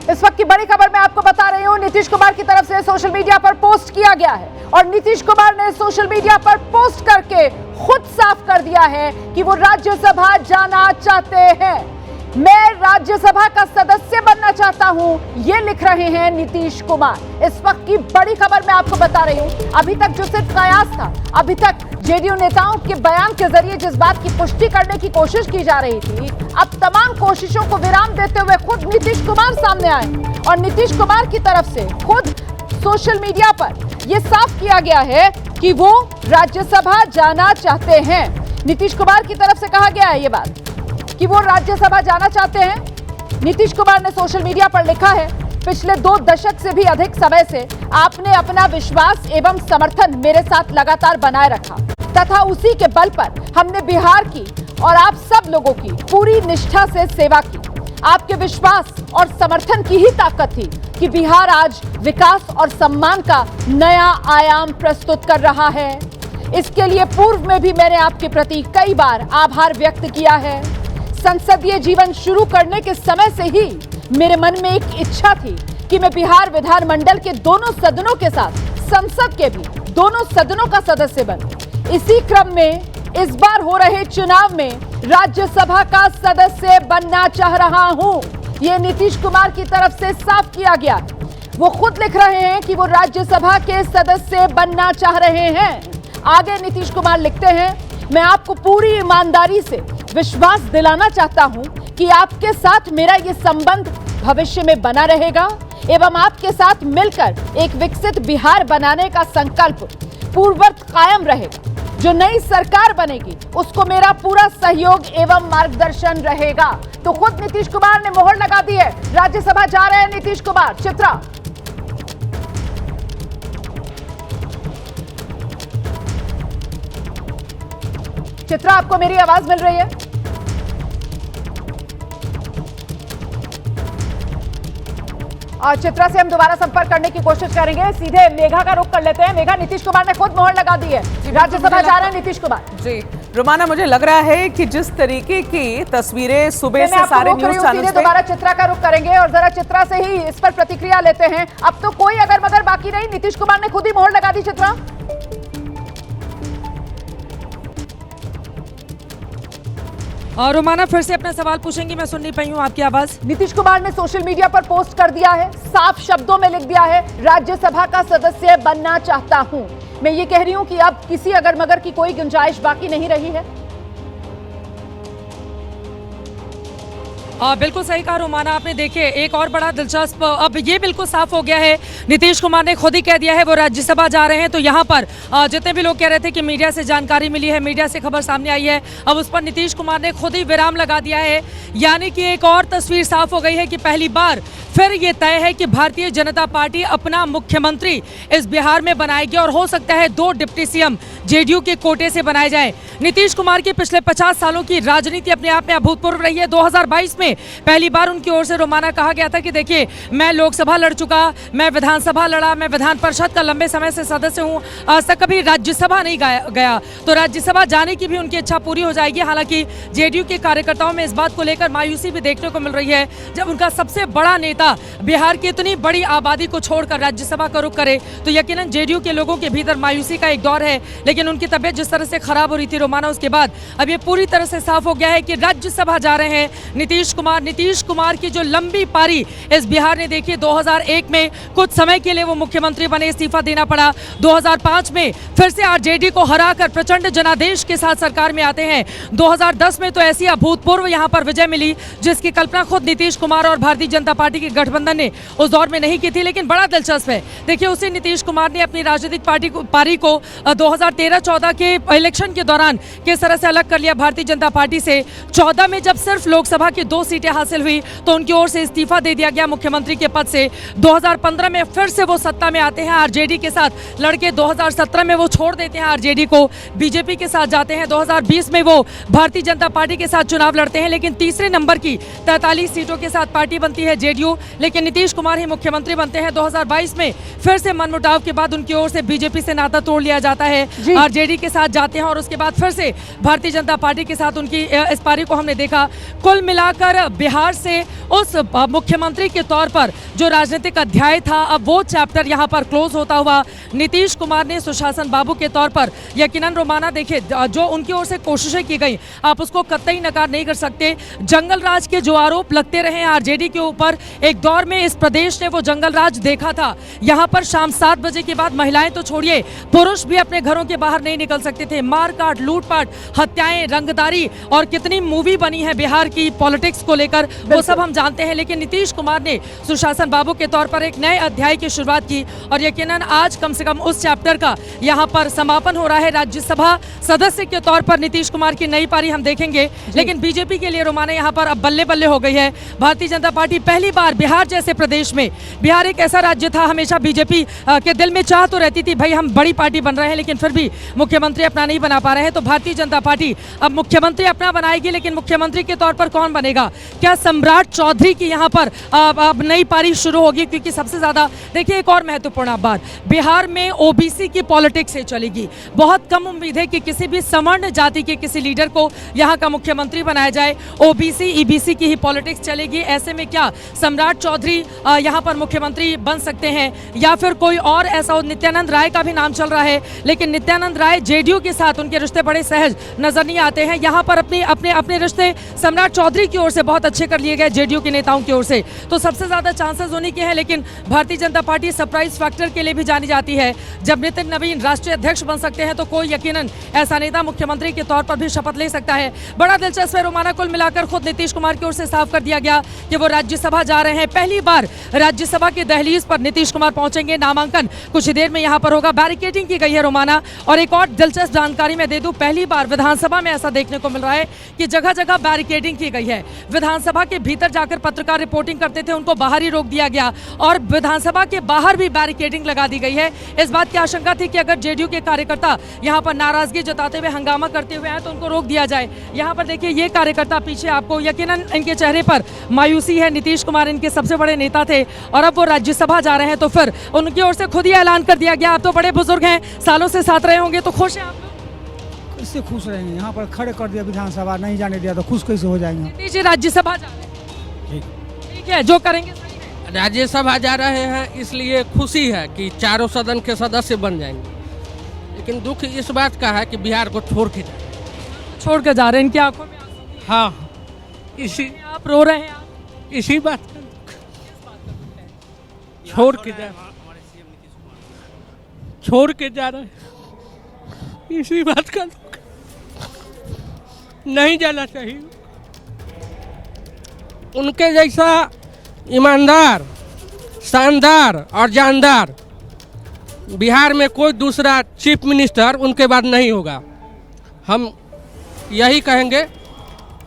इस वक्त की बड़ी खबर मैं आपको बता रही हूं, नीतीश कुमार की तरफ से सोशल मीडिया पर पोस्ट किया गया है और नीतीश कुमार ने सोशल मीडिया पर पोस्ट करके खुद साफ कर दिया है कि वो राज्यसभा जाना चाहते हैं। मैं राज्यसभा का सदस्य बनना चाहता हूं, ये लिख रहे हैं नीतीश कुमार। इस वक्त की बड़ी खबर मैं आपको बता रही हूं। अभी तक जो सिर्फ कयास था, अभी तक जेडीयू नेताओं के बयान के जरिए जिस बात की पुष्टि करने की कोशिश की जा रही थी, अब तमाम कोशिशों को विराम देते हुए खुद नीतीश कुमार सामने आए और नीतीश कुमार की तरफ से खुद सोशल मीडिया पर यह साफ किया गया है कि वो राज्यसभा जाना चाहते हैं। नीतीश कुमार की तरफ से कहा गया है ये बात कि वो राज्यसभा जाना चाहते हैं। नीतीश कुमार ने सोशल मीडिया पर लिखा है, पिछले 2 दशक से भी अधिक समय से आपने अपना विश्वास एवं समर्थन मेरे साथ लगातार बनाए रखा तथा उसी के बल पर हमने बिहार की और आप सब लोगों की पूरी निष्ठा से सेवा की। आपके विश्वास और समर्थन की ही ताकत थी कि बिहार आज विकास और सम्मान का नया आयाम प्रस्तुत कर रहा है। इसके लिए पूर्व में भी मैंने आपके प्रति कई बार आभार व्यक्त किया है। संसदीय जीवन शुरू करने के समय से ही मेरे मन में एक इच्छा थी कि मैं बिहार विधानमंडल के दोनों सदनों के साथ संसद के भी दोनों सदनों का सदस्य बनूं। इसी क्रम में इस बार हो रहे चुनाव में राज्यसभा का सदस्य बनना चाह रहा हूं। यह नीतीश कुमार की तरफ से साफ किया गया। वो खुद लिख रहे हैं कि वो राज्यसभा के सदस्य बनना चाह रहे हैं। आगे नीतीश कुमार लिखते हैं, मैं आपको पूरी ईमानदारी से विश्वास दिलाना चाहता हूं कि आपके साथ मेरा ये संबंध भविष्य में बना रहेगा एवं आपके साथ मिलकर एक विकसित बिहार बनाने का संकल्प पूर्ववत कायम रहेगा। जो नई सरकार बनेगी उसको मेरा पूरा सहयोग एवं मार्गदर्शन रहेगा। तो खुद नीतीश कुमार ने मोहर लगा दी है, राज्यसभा जा रहे हैं नीतीश कुमार। चित्रा, चित्रा आपको मेरी आवाज मिल रही है? और चित्रा से हम दोबारा संपर्क करने की कोशिश करेंगे। सीधे मेघा का रुख कर लेते हैं। मेघा, नीतीश कुमार ने खुद मोहर लगा दी है, राज्यसभा जा रहे हैं नीतीश कुमार। जी रोमाना, मुझे लग रहा है कि जिस तरीके की तस्वीरें सुबह से सारे न्यूज चैनल्स पे, दोबारा चित्रा का रुख करेंगे और जरा चित्रा से ही इस पर प्रतिक्रिया लेते हैं। अब तो कोई अगर मगर बाकी नहीं, नीतीश कुमार ने खुद ही मोहर लगा दी। चित्रा, और रोमाना फिर से अपना सवाल पूछेंगी, मैं सुन नहीं पाई हूँ आपकी आवाज। नीतीश कुमार ने सोशल मीडिया पर पोस्ट कर दिया है, साफ शब्दों में लिख दिया है, राज्यसभा का सदस्य बनना चाहता हूं। मैं ये कह रही हूं कि अब किसी अगर मगर की कोई गुंजाइश बाकी नहीं रही है। बिल्कुल सही कहा रोमाना आपने। देखिए, एक और बड़ा दिलचस्प, अब ये बिल्कुल साफ हो गया है, नीतीश कुमार ने खुद ही कह दिया है वो राज्यसभा जा रहे हैं। तो यहाँ पर जितने भी लोग कह रहे थे कि मीडिया से जानकारी मिली है, मीडिया से खबर सामने आई है, अब उस पर नीतीश कुमार ने खुद ही विराम लगा दिया है। यानी कि एक और तस्वीर साफ हो गई है कि पहली बार फिर ये तय है कि भारतीय जनता पार्टी अपना मुख्यमंत्री इस बिहार में बनाएगी और हो सकता है 2 डिप्टी सीएम जेडीयू के कोटे से बनाए जाए। नीतीश कुमार की पिछले 50 सालों की राजनीति अपने आप में अभूतपूर्व रही है। 2022 में पहली बार उनकी ओर से रोमाना कहा गया था कि देखिए, मैं लोकसभा लड़ चुका, मैं विधानसभा लड़ा, मैं विधान परिषद का लंबे समय से सदस्य हूं, आज तक कभी राज्यसभा नहीं गया, तो राज्यसभा जाने की भी उनकी इच्छा पूरी हो जाएगी। हालांकि जेडीयू के कार्यकर्ताओं में इस बात को लेकर मायूसी भी देखने को मिल रही है। जब उनका सबसे बड़ा नेता बिहार की इतनी बड़ी आबादी को छोड़कर राज्यसभा का रुख करे तो यकीनन जेडीयू के लोगों के भीतर मायूसी का एक दौर है। लेकिन उनकी तबीयत जिस तरह से खराब हो रही थी रोमाना, उसके बाद अब ये पूरी तरह से साफ हो गया है कि राज्यसभा जा रहे हैं नीतीश कुमार। नीतीश कुमार की जो लंबी पारी इस बिहार ने देखी, 2001 में कुछ समय के लिए वो मुख्यमंत्री बने, इस्तीफा देना पड़ा। 2005 में फिर से आरजेडी को हराकर प्रचंड जनादेश के साथ सरकार में आते हैं। 2010 में तो ऐसी अभूतपूर्व यहाँ पर विजय मिली जिसकी कल्पना खुद नीतीश कुमार और भारतीय जनता पार्टी के गठबंधन ने उस दौर में नहीं की थी। लेकिन बड़ा दिलचस्प है, देखिए, उसी नीतीश कुमार ने अपनी राजनीतिक पारी को 2013-14 के इलेक्शन के दौरान किस तरह से अलग कर लिया भारतीय जनता पार्टी से। 14 में जब सिर्फ लोकसभा की 2 सीटें हासिल हुई तो उनकी ओर से इस्तीफा दे दिया गया मुख्यमंत्री के पद से। 2015 में फिर से वो सत्ता में आते हैं आरजेडी के साथ लड़के, 2017 में वो छोड़ देते हैं आरजेडी को, बीजेपी के साथ जाते हैं। 2020 में वो भारतीय जनता पार्टी के साथ चुनाव लड़ते हैं, लेकिन तीसरे नंबर की 43 सीटों के साथ पार्टी बनती है जेडीयू, लेकिन नीतीश कुमार ही मुख्यमंत्री बनते हैं। 2022 में फिर से मनमुटाव के बाद उनकी ओर से बीजेपी से नाता तोड़ लिया जाता है, आरजेडी के साथ जाते हैं और उसके बाद फिर से भारतीय जनता पार्टी के साथ उनकी इस पारी को हमने देखा। कुल मिलाकर पर बिहार से उस मुख्यमंत्री के तौर पर जो राजनीतिक अध्याय था, अब वो चैप्टर यहाँ पर क्लोज होता हुआ नीतीश कुमार ने सुशासन बाबू के तौर पर यकीनन रोमाना देखिए जो उनकी ओर से कोशिशें की गई, आप उसको कतई नकार नहीं कर सकते। जंगल राज के जो आरोप लगते रहे आरजेडी के ऊपर, एक दौर में इस प्रदेश ने वो जंगल राज देखा था। यहाँ पर शाम 7 बजे के बाद महिलाएं तो छोड़िए, पुरुष भी अपने घरों के बाहर नहीं निकल सकते थे। मारकाट, लूटपाट, हत्याएं, रंगदारी और कितनी मूवी बनी है बिहार की पॉलिटिक्स को लेकर, वो सब हम जानते हैं। लेकिन नीतीश कुमार ने सुशासन बाबू के तौर पर एक नए अध्याय की शुरुआत की और यकीनन आज कम से कम उस चैप्टर का यहाँ पर समापन हो रहा है। राज्यसभा सदस्य के तौर पर नीतीश कुमार की नई पारी हम देखेंगे। लेकिन बीजेपी के लिए रोमाना यहाँ पर अब बल्ले बल्ले हो गई है। भारतीय जनता पार्टी पहली बार बिहार जैसे प्रदेश में, बिहार एक ऐसा राज्य था, हमेशा बीजेपी के दिल में चाह तो रहती थी भाई हम बड़ी पार्टी बन रहे हैं, लेकिन फिर भी मुख्यमंत्री अपना नहीं बना पा रहे हैं। तो भारतीय जनता पार्टी अब मुख्यमंत्री अपना बनाएगी, लेकिन मुख्यमंत्री के तौर पर कौन बनेगा? क्या सम्राट चौधरी की यहाँ पर अब नई पारी शुरू होगी? क्योंकि सबसे ज्यादा देखिए एक और महत्वपूर्ण बात, बिहार में ओबीसी की पॉलिटिक्स से चलेगी। बहुत कम उम्मीद है कि किसी भी सवर्ण जाति के किसी लीडर को यहाँ का मुख्यमंत्री बनाया जाए। ओबीसी ईबीसी की ही पॉलिटिक्स चलेगी। ऐसे में क्या सम्राट चौधरी यहाँ पर मुख्यमंत्री बन सकते हैं या फिर कोई और ऐसा? नित्यानंद राय का भी नाम चल रहा है, लेकिन नित्यानंद राय जेडीयू के साथ उनके रिश्ते बड़े सहज नजर नहीं आते हैं। यहाँ पर अपने रिश्ते सम्राट चौधरी की ओर से बहुत अच्छे कर लिए गए जेडीयू के नेताओं की ओर से, तो सबसे ज्यादा चांसेस उन्हीं के हैं। लेकिन Bharatiya Janata party surprise factor के लिए भी जानी जाती है। जब नितिन नवीन राष्ट्रीय अध्यक्ष बन सकते हैं तो कोई यकीनन ऐसा नेता मुख्यमंत्री के तौर पर भी शपथ ले सकता है। बड़ा दिलचस्प है रोमाना, कुल मिलाकर खुद नीतीश कुमार की ओर से साफ कर दिया गया कि वो राज्यसभा जा रहे हैं। पहली बार राज्यसभा की दहलीज पर नीतीश कुमार पहुंचेंगे। नामांकन कुछ देर में यहाँ पर होगा। बैरिकेडिंग की गई है रोमाना। और एक और दिलचस्प जानकारी मैं दे दूं, पहली बार विधानसभा में ऐसा देखने को मिल रहा है कि जगह जगह बैरिकेडिंग की गई है। विधानसभा के भीतर जाकर पत्रकार रिपोर्टिंग करते थे, उनको बाहर ही रोक दिया गया और विधानसभा के बाहर भी बैरिकेडिंग लगा दी गई है। इस बात की आशंका थी कि अगर जेडीयू के कार्यकर्ता यहाँ पर नाराजगी जताते हुए हंगामा करते हुए हैं तो उनको रोक दिया जाए। यहाँ पर देखिए ये कार्यकर्ता पीछे, आपको यकीनन इनके चेहरे पर मायूसी है। नीतीश कुमार इनके सबसे बड़े नेता थे और अब वो राज्यसभा जा रहे हैं, तो फिर उनकी ओर से खुद ही ऐलान कर दिया गया। आप तो बड़े बुजुर्ग हैं, सालों से साथ रहे होंगे, तो खुश हैं आप लोग? इससे खुश रहेंगे। यहाँ पर खड़े कर दिया विधानसभा, नहीं जाने दिया तो खुश कैसे हो जाएंगे? नीतीश जी राज्यसभा जा रहे हैं, ठीक है, जो करेंगे सही है। राज्यसभा जा रहे हैं इसलिए खुशी है कि चारों सदन के सदस्य बन जाएंगे, लेकिन दुख इस बात का है कि बिहार को छोड़ के जा रहे हैं। इनकी आंखों में आंसू भी है। हाँ, इसी आप रो रहे हैं, आप इसी बात का छोड़ के जा रहे हैं, इसी बात का नहीं जाना चाहिए। उनके जैसा ईमानदार, शानदार और जानदार बिहार में कोई दूसरा चीफ मिनिस्टर उनके बाद नहीं होगा। हम यही कहेंगे।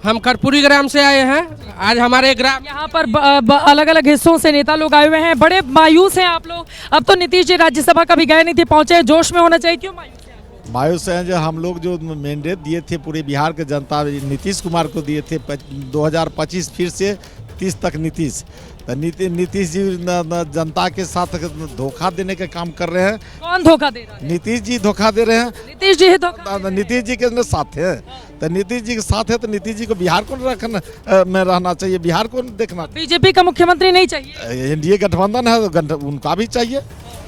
हम कर्पूरी ग्राम से आए हैं। आज हमारे ग्राम यहाँ पर अलग अलग हिस्सों से नेता लोग आए हुए हैं। बड़े मायूस हैं आप लोग। अब तो नीतीश जी राज्यसभा कभी गए नहीं थे, पहुंचे, जोश में होना चाहिए। क्यों मायूस हैं? मायूस हैं जो हम लोग जो मैंडेट दिए थे पूरे बिहार के जनता नीतीश कुमार को दिए थे 2025 फिर से 30 तक नीतीश, तो नीतीश जी जनता के साथ धोखा देने का काम कर रहे हैं। कौन धोखा दे रहा है? नीतीश जी धोखा दे रहे हैं। नीतीश जी ही धोखा। नीतीश जी के साथ है, तो नीतीश जी के साथ है तो नीतीश जी को बिहार को रखना में रहना चाहिए, बिहार को देखना। बीजेपी का मुख्यमंत्री नहीं चाहिए? एनडीए गठबंधन है तो उनका भी चाहिए,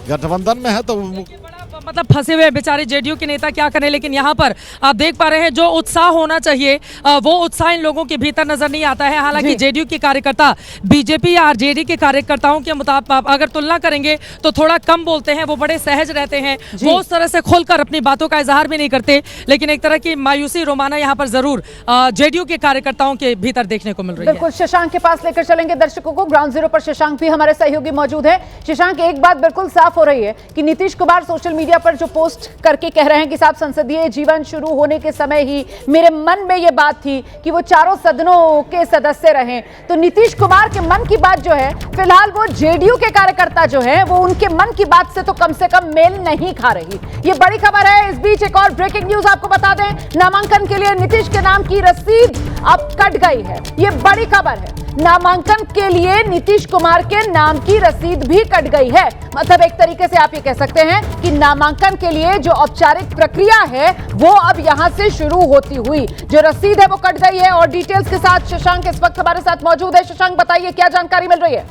गठबंधन में है तो मतलब फंसे हुए बेचारे जेडीयू के नेता क्या करें। लेकिन यहाँ पर आप देख पा रहे हैं जो उत्साह होना चाहिए वो उत्साह इन लोगों के भीतर नजर नहीं आता है। हालांकि जेडीयू के कार्यकर्ता बीजेपी या आरजेडी के कार्यकर्ताओं के मुताबिक अगर तुलना करेंगे तो थोड़ा कम बोलते हैं, वो बड़े सहज रहते हैं, वो उस तरह से खुलकर अपनी बातों का इजहार भी नहीं करते। लेकिन एक तरह की मायूसी रोमाना यहाँ पर जरूर जेडीयू के कार्यकर्ताओं के भीतर देखने को मिल रही है। बिल्कुल, शशांक के पास लेकर चलेंगे दर्शकों को। ग्राउंड जीरो पर शशांक भी हमारे सहयोगी मौजूद है। शशांक, एक बात बिल्कुल साफ हो रही है कि नीतीश कुमार सोशल मीडिया पर जो पोस्ट करके कह रहे हैं कि साहब संसदीय जीवन शुरू होने के समय ही मेरे मन में यह बात थी कि वो चारों सदनों के सदस्य रहें, तो नीतीश कुमार के मन की बात जो है फिलहाल वो जेडीयू के कार्यकर्ता जो है वो उनके मन की बात से तो कम मेल नहीं खा रही। ये बड़ी खबर है। इस बीच एक और ब्रेकिंग न्यूज आपको बता दें, नामांकन के लिए नीतीश के नाम की रसीद अब कट गई है। ये बड़ी खबर है। नामांकन के लिए नीतीश कुमार के नाम की रसीद भी कट गई है। मतलब एक तरीके से आप ये कह सकते हैं कि नामांकन के लिए जो औपचारिक प्रक्रिया है वो अब यहां से शुरू होती हुई जो रसीद है वो कट गई है। और डिटेल्स के साथ शशांक इस वक्त हमारे साथ मौजूद है। शशांक, बताइए क्या जानकारी मिल रही है?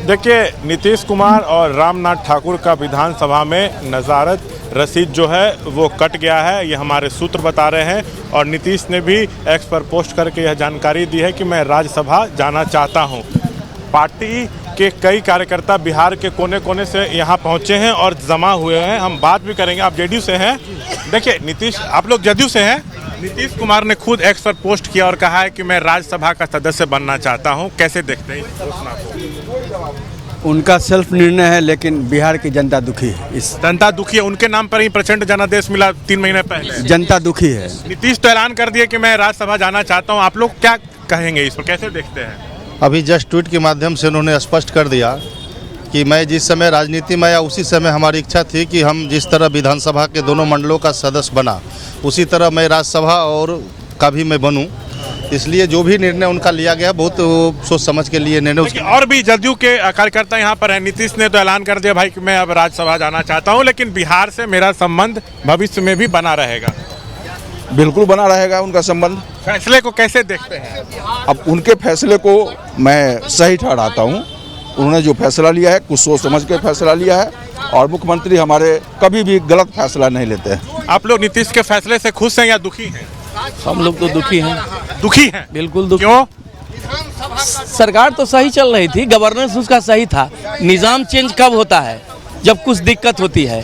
देखिए, नीतीश कुमार और रामनाथ ठाकुर का विधानसभा में नज़ारत रसीद जो है वो कट गया है, ये हमारे सूत्र बता रहे हैं। और नीतीश ने भी एक्स पर पोस्ट करके यह जानकारी दी है कि मैं राज्यसभा जाना चाहता हूं। पार्टी के कई कार्यकर्ता बिहार के कोने कोने से यहाँ पहुँचे हैं और जमा हुए हैं। हम बात भी करेंगे। आप जेडीयू से हैं? देखिए नीतीश, आप लोग जदयू से हैं। नीतीश कुमार ने खुद एक्स पर पोस्ट किया और कहा है कि मैं राज्यसभा का सदस्य बनना चाहता हूं। कैसे देखते हैं इस घोषणा को? उनका सेल्फ निर्णय है, लेकिन बिहार की जनता दुखी है। इस जनता दुखी है। उनके नाम पर ही प्रचंड जनादेश मिला 3 महीने पहले। जनता दुखी है। नीतीश तो ऐलान कर दिए कि मैं राज्यसभा जाना चाहता हूं। आप लोग क्या कहेंगे इस पर, कैसे देखते हैं? अभी जस्ट ट्वीट के माध्यम से उन्होंने स्पष्ट कर दिया कि मैं जिस समय राजनीति में आया उसी समय हमारी इच्छा थी कि हम जिस तरह विधानसभा के दोनों मंडलों का सदस्य बना उसी तरह मैं राज्यसभा और का भी मैं बनूं। इसलिए जो भी निर्णय उनका लिया गया बहुत सोच समझ के लिए निर्णय। और भी जदयू के कार्यकर्ता यहाँ पर हैं। नीतीश ने तो ऐलान कर दिया भाई कि मैं अब राज्यसभा जाना चाहता हूँ, लेकिन बिहार से मेरा संबंध भविष्य में भी बना रहेगा। बिल्कुल बना रहेगा उनका संबंध। फैसले को कैसे देखते हैं? अब उनके फैसले को मैं सही ठहराता हूँ। उन्होंने जो फैसला लिया है कुछ सोच समझ के फैसला लिया है, और मुख्यमंत्री हमारे कभी भी गलत फैसला नहीं लेते हैं। आप लोग नीतीश के फैसले से खुश हैं या दुखी हैं? हम लोग तो दुखी हैं। दुखी हैं? बिल्कुल दुखी। क्यों? सरकार तो सही चल रही थी, गवर्नेंस उसका सही था। निजाम चेंज कब होता है? जब कुछ दिक्कत होती है।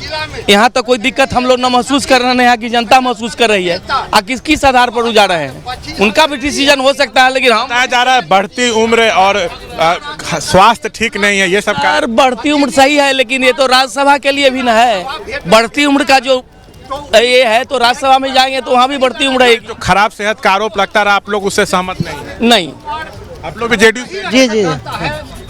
यहाँ तो कोई दिक्कत हम लोग न महसूस कर रहे हैं, यहाँ की जनता महसूस कर रही है। किस आधार पर उजा रहे हैं? उनका भी डिसीजन हो सकता है, लेकिन हम बताया जा रहा है बढ़ती उम्र और स्वास्थ्य ठीक नहीं है, ये सब का। बढ़ती उम्र सही है, लेकिन ये तो राज्यसभा के लिए भी ना है। बढ़ती उम्र का जो ये है तो राज्यसभा में जाएंगे तो वहाँ भी बढ़ती उम्र है। जो खराब सेहत का आरोप लगता रहा, आप लोग उससे सहमत नहीं है? नहीं। आप लोग भी जेडीयू? जी जी,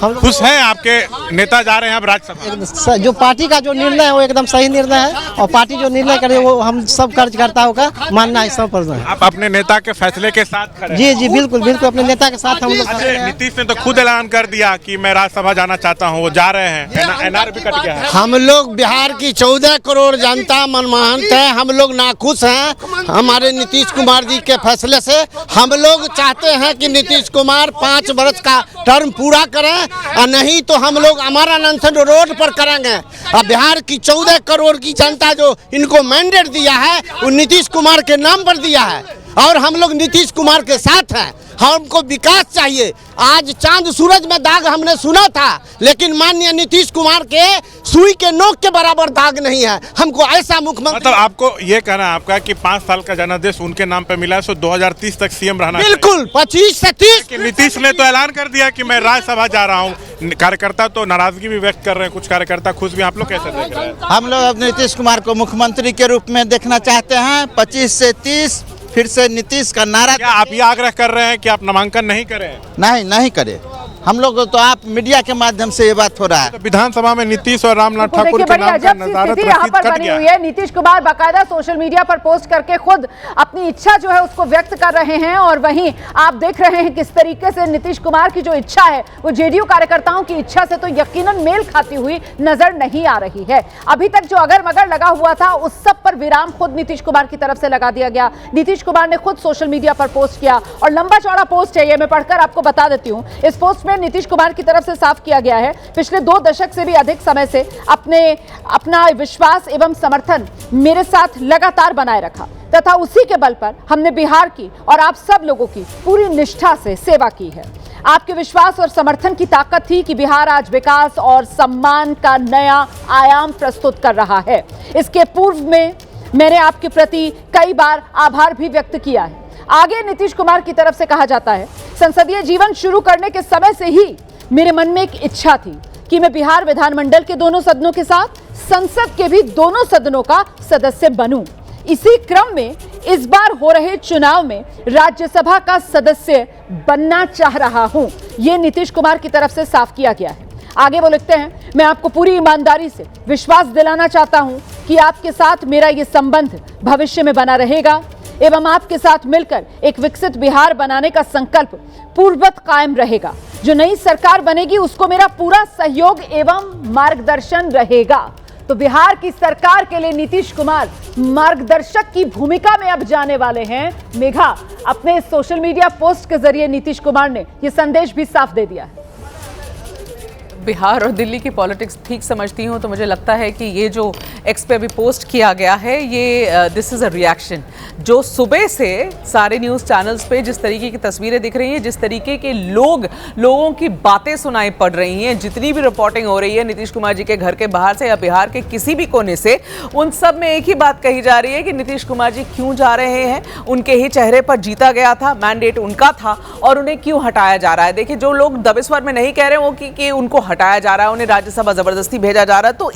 हम खुश हैं। आपके नेता जा रहे हैं अब राज्यसभा। जो पार्टी का जो निर्णय है वो एकदम सही निर्णय है, और पार्टी जो निर्णय करे वो हम सब कार्यकर्ताओं का मानना है 100%। आप अपने नेता के फैसले के साथ खड़े? जी जी, बिल्कुल बिल्कुल अपने नेता के साथ हम लोग। नीतीश ने तो खुद ऐलान कर दिया कि मैं राज्यसभा जाना चाहता हूँ, वो जा रहे हैं। एनआर भी कट गया है। हम लोग बिहार की 14 करोड़ जनता मनमोहन है, हम लोग नाखुश हैं हमारे नीतीश कुमार जी के फैसले से। हम लोग चाहते हैं कि नीतीश कुमार 5 वर्ष का टर्म पूरा करें, और नहीं तो हम लोग हमारा अनशन रोड पर करेंगे। अब बिहार की 14 करोड़ की जनता जो इनको मैंडेट दिया है वो नीतीश कुमार के नाम पर दिया है, और हम लोग नीतीश कुमार के साथ हैं। हमको विकास चाहिए। आज चांद सूरज में दाग हमने सुना था, लेकिन माननीय नीतीश कुमार के सुई के नोक के बराबर दाग नहीं है। हमको ऐसा मुख्यमंत्री। मतलब आपको ये कहना है आपका कि 5 साल का जनादेश उनके नाम पे मिला है, सो 2030 तक सीएम रहना। बिल्कुल 25 से 30। नीतीश ने तो ऐलान कर दिया कि मैं राज्यसभा जा रहा हूँ। कार्यकर्ता तो नाराजगी भी व्यक्त कर रहे हैं, कुछ कार्यकर्ता खुश भी। आप लोग कैसे देख रहे हैं? हम लोग अब नीतीश कुमार को मुख्यमंत्री के रूप में देखना चाहते हैं। 25 से 30 फिर से नीतीश का नारा। क्या आप ये आग्रह कर रहे हैं कि आप नामांकन नहीं करें? नहीं करें। हम लोग तो आप मीडिया के माध्यम से ये बात हो रहा है। तो विधानसभा में नीतीश और रामनाथ ठाकुर के नाम का नज़ारत यहाँ पर बनी हुई है। नीतीश कुमार बाकायदा सोशल मीडिया पर पोस्ट करके खुद अपनी इच्छा जो है उसको व्यक्त कर रहे हैं, और वहीं आप देख रहे हैं किस तरीके से नीतीश कुमार की जो इच्छा है वो जेडीयू कार्यकर्ताओं की इच्छा से तो यकीनन मेल खाती हुई नजर नहीं आ रही है। अभी तक जो अगर मगर लगा हुआ था उस सब पर विराम खुद नीतीश कुमार की तरफ से लगा दिया गया। नीतीश कुमार ने खुद सोशल मीडिया पर पोस्ट किया, और लंबा चौड़ा पोस्ट है ये, मैं पढ़कर आपको बता देती हूँ। इस पोस्ट में नीतीश कुमार की तरफ से साफ किया गया है पिछले 2 दशक से भी अधिक समय से अपना विश्वास एवं समर्थन मेरे साथ लगातार बनाए रखा, तथा उसी के बल पर हमने बिहार की और आप सब लोगों की पूरी निष्ठा से सेवा की है। आपके विश्वास और समर्थन की ताकत थी कि बिहार आज विकास और सम्मान का नया आयाम प्रस्तुत कर रहा है। इसके पूर्व में मैंने आपके प्रति कई बार आभार भी व्यक्त किया है। आगे नीतीश कुमार की तरफ से कहा जाता है, संसदीय जीवन शुरू करने के समय से ही मेरे मन में एक इच्छा थी कि मैं बिहार विधानमंडल के दोनों सदनों के साथ संसद के भी दोनों सदनों का सदस्य बनूं। इसी क्रम में इस बार हो रहे चुनाव में राज्यसभा का सदस्य बनना चाह रहा हूं। यह नीतीश कुमार की तरफ से साफ किया गया है। आगे वो लिखते हैं, मैं आपको पूरी ईमानदारी से विश्वास दिलाना चाहता हूं कि आपके साथ मेरा ये संबंध भविष्य में बना रहेगा एवं आपके साथ मिलकर एक विकसित बिहार बनाने का संकल्प पूर्ववत कायम रहेगा। जो नई सरकार बनेगी उसको मेरा पूरा सहयोग एवं मार्गदर्शन रहेगा। तो बिहार की सरकार के लिए नीतीश कुमार मार्गदर्शक की भूमिका में अब जाने वाले हैं। मेघा, अपने सोशल मीडिया पोस्ट के जरिए नीतीश कुमार ने यह संदेश भी साफ दे दिया है। बिहार और दिल्ली की पॉलिटिक्स ठीक समझती हूँ तो मुझे लगता है कि ये जो एक्स पे अभी पोस्ट किया गया है ये दिस इज़ अ रिएक्शन। जो सुबह से सारे न्यूज़ चैनल्स पे जिस तरीके की तस्वीरें दिख रही हैं, जिस तरीके के लोगों की बातें सुनाई पड़ रही हैं, जितनी भी रिपोर्टिंग हो रही है नीतीश कुमार जी के घर के बाहर से या बिहार के किसी भी कोने से, उन सब में एक ही बात कही जा रही है कि नीतीश कुमार जी क्यों जा रहे हैं। उनके ही चेहरे पर जीता गया था, मैंडेट उनका था और उन्हें क्यों हटाया जा रहा है। देखिए, जो लोग दबे स्वर में नहीं कह रहे वो कि उनको हटाया जा रहा है, उन्हें राज्यसभा जबरदस्ती भेजा जा रहा है, तो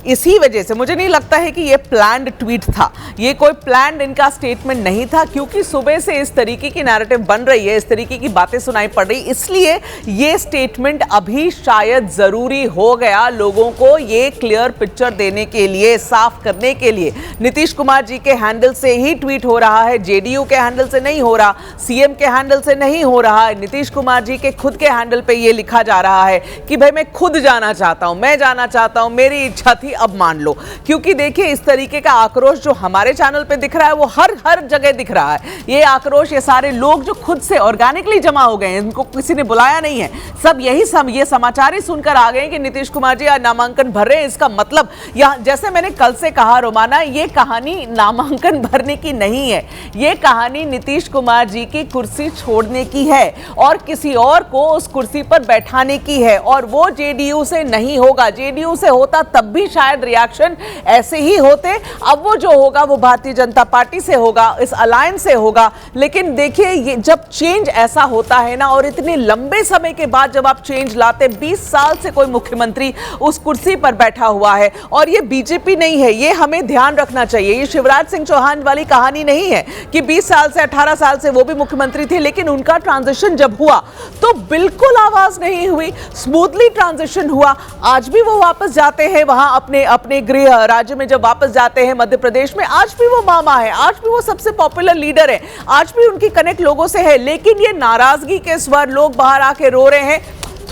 इसी वजह से मुझे नहीं लगता है कि ये प्लान्ड ट्वीट था, ये कोई प्लान्ड इनका स्टेटमेंट नहीं था, क्योंकि सुबह से इस तरीके की नैरेटिव बन रही है, इस तरीके की बातें सुनाई पड़ रही, इसलिए ये स्टेटमेंट अभी शायद जरूरी हो गया लोगों को ये क्लियर पिक्चर देने के लिए, साफ करने के लिए। नीतीश कुमार जी के हैंडल से ही ट्वीट हो रहा है, जेडीयू के हैंडल से नहीं हो रहा, सीएम के हैंडल से नहीं हो रहा है, नीतीश कुमार जी के खुद के हैंडल पे ये लिखा जा रहा है कि भाई मैं खुद जाना चाहता हूं, मैं जाना चाहता हूं, मेरी इच्छा थी, अब मान लो। क्योंकि देखिए, इस तरीके का आक्रोश जो हमारे चैनल पे दिख रहा है वो हर जगह दिख रहा है। ये आक्रोश, ये सारे लोग जो खुद से ऑर्गेनिकली जमा हो गए हैं, इनको किसी ने बुलाया नहीं है, सब ये समाचार ही सुनकर आ गए कि नीतीश कुमार जी आज नामांकन भर रहे हैं। इसका मतलब यहां, जैसे मैंने कल से कहा रोमाना, ये कहानी नामांकन भरने की नहीं है, ये कहानी नीतीश कुमार जी की कुर्सी छोड़ने की है और किसी और को उस कुर्सी पर बैठाने की है, और वो जेडीयू से नहीं होगा। जेडीयू से होता तब भी शायद रिएक्शन ऐसे ही होते, अब वो जो होगा वो भारतीय जनता पार्टी से होगा, इस अलायंस से होगा। लेकिन देखिए, ये जब चेंज ऐसा होता है ना, और इतने लंबे समय के बाद जब आप चेंज लाते, 20 साल से कोई मुख्यमंत्री उस कुर्सी पर बैठा हुआ है, और ये बीजेपी नहीं है, ये हमें ध्यान रखना चाहिए। ये शिवराज सिंह चौहान वाली कहानी नहीं है कि 20 साल से 18 साल से वो भी मुख्यमंत्री थे, लेकिन उनका ट्रांजिशन जब हुआ तो बिल्कुल आवाज नहीं हुई, स्मूथली ट्रांजिशन हुआ। आज भी वो वापस जाते हैं वहां अपने गृह राज्य में, जब वापस जाते हैं मध्य प्रदेश में, आज भी वो मामा है, आज भी वो सबसे पॉपुलर लीडर है, आज भी उनकी कनेक्ट लोगों से है। लेकिन ये नाराजगी के स्वर, लोग बाहर आके रो रहे हैं,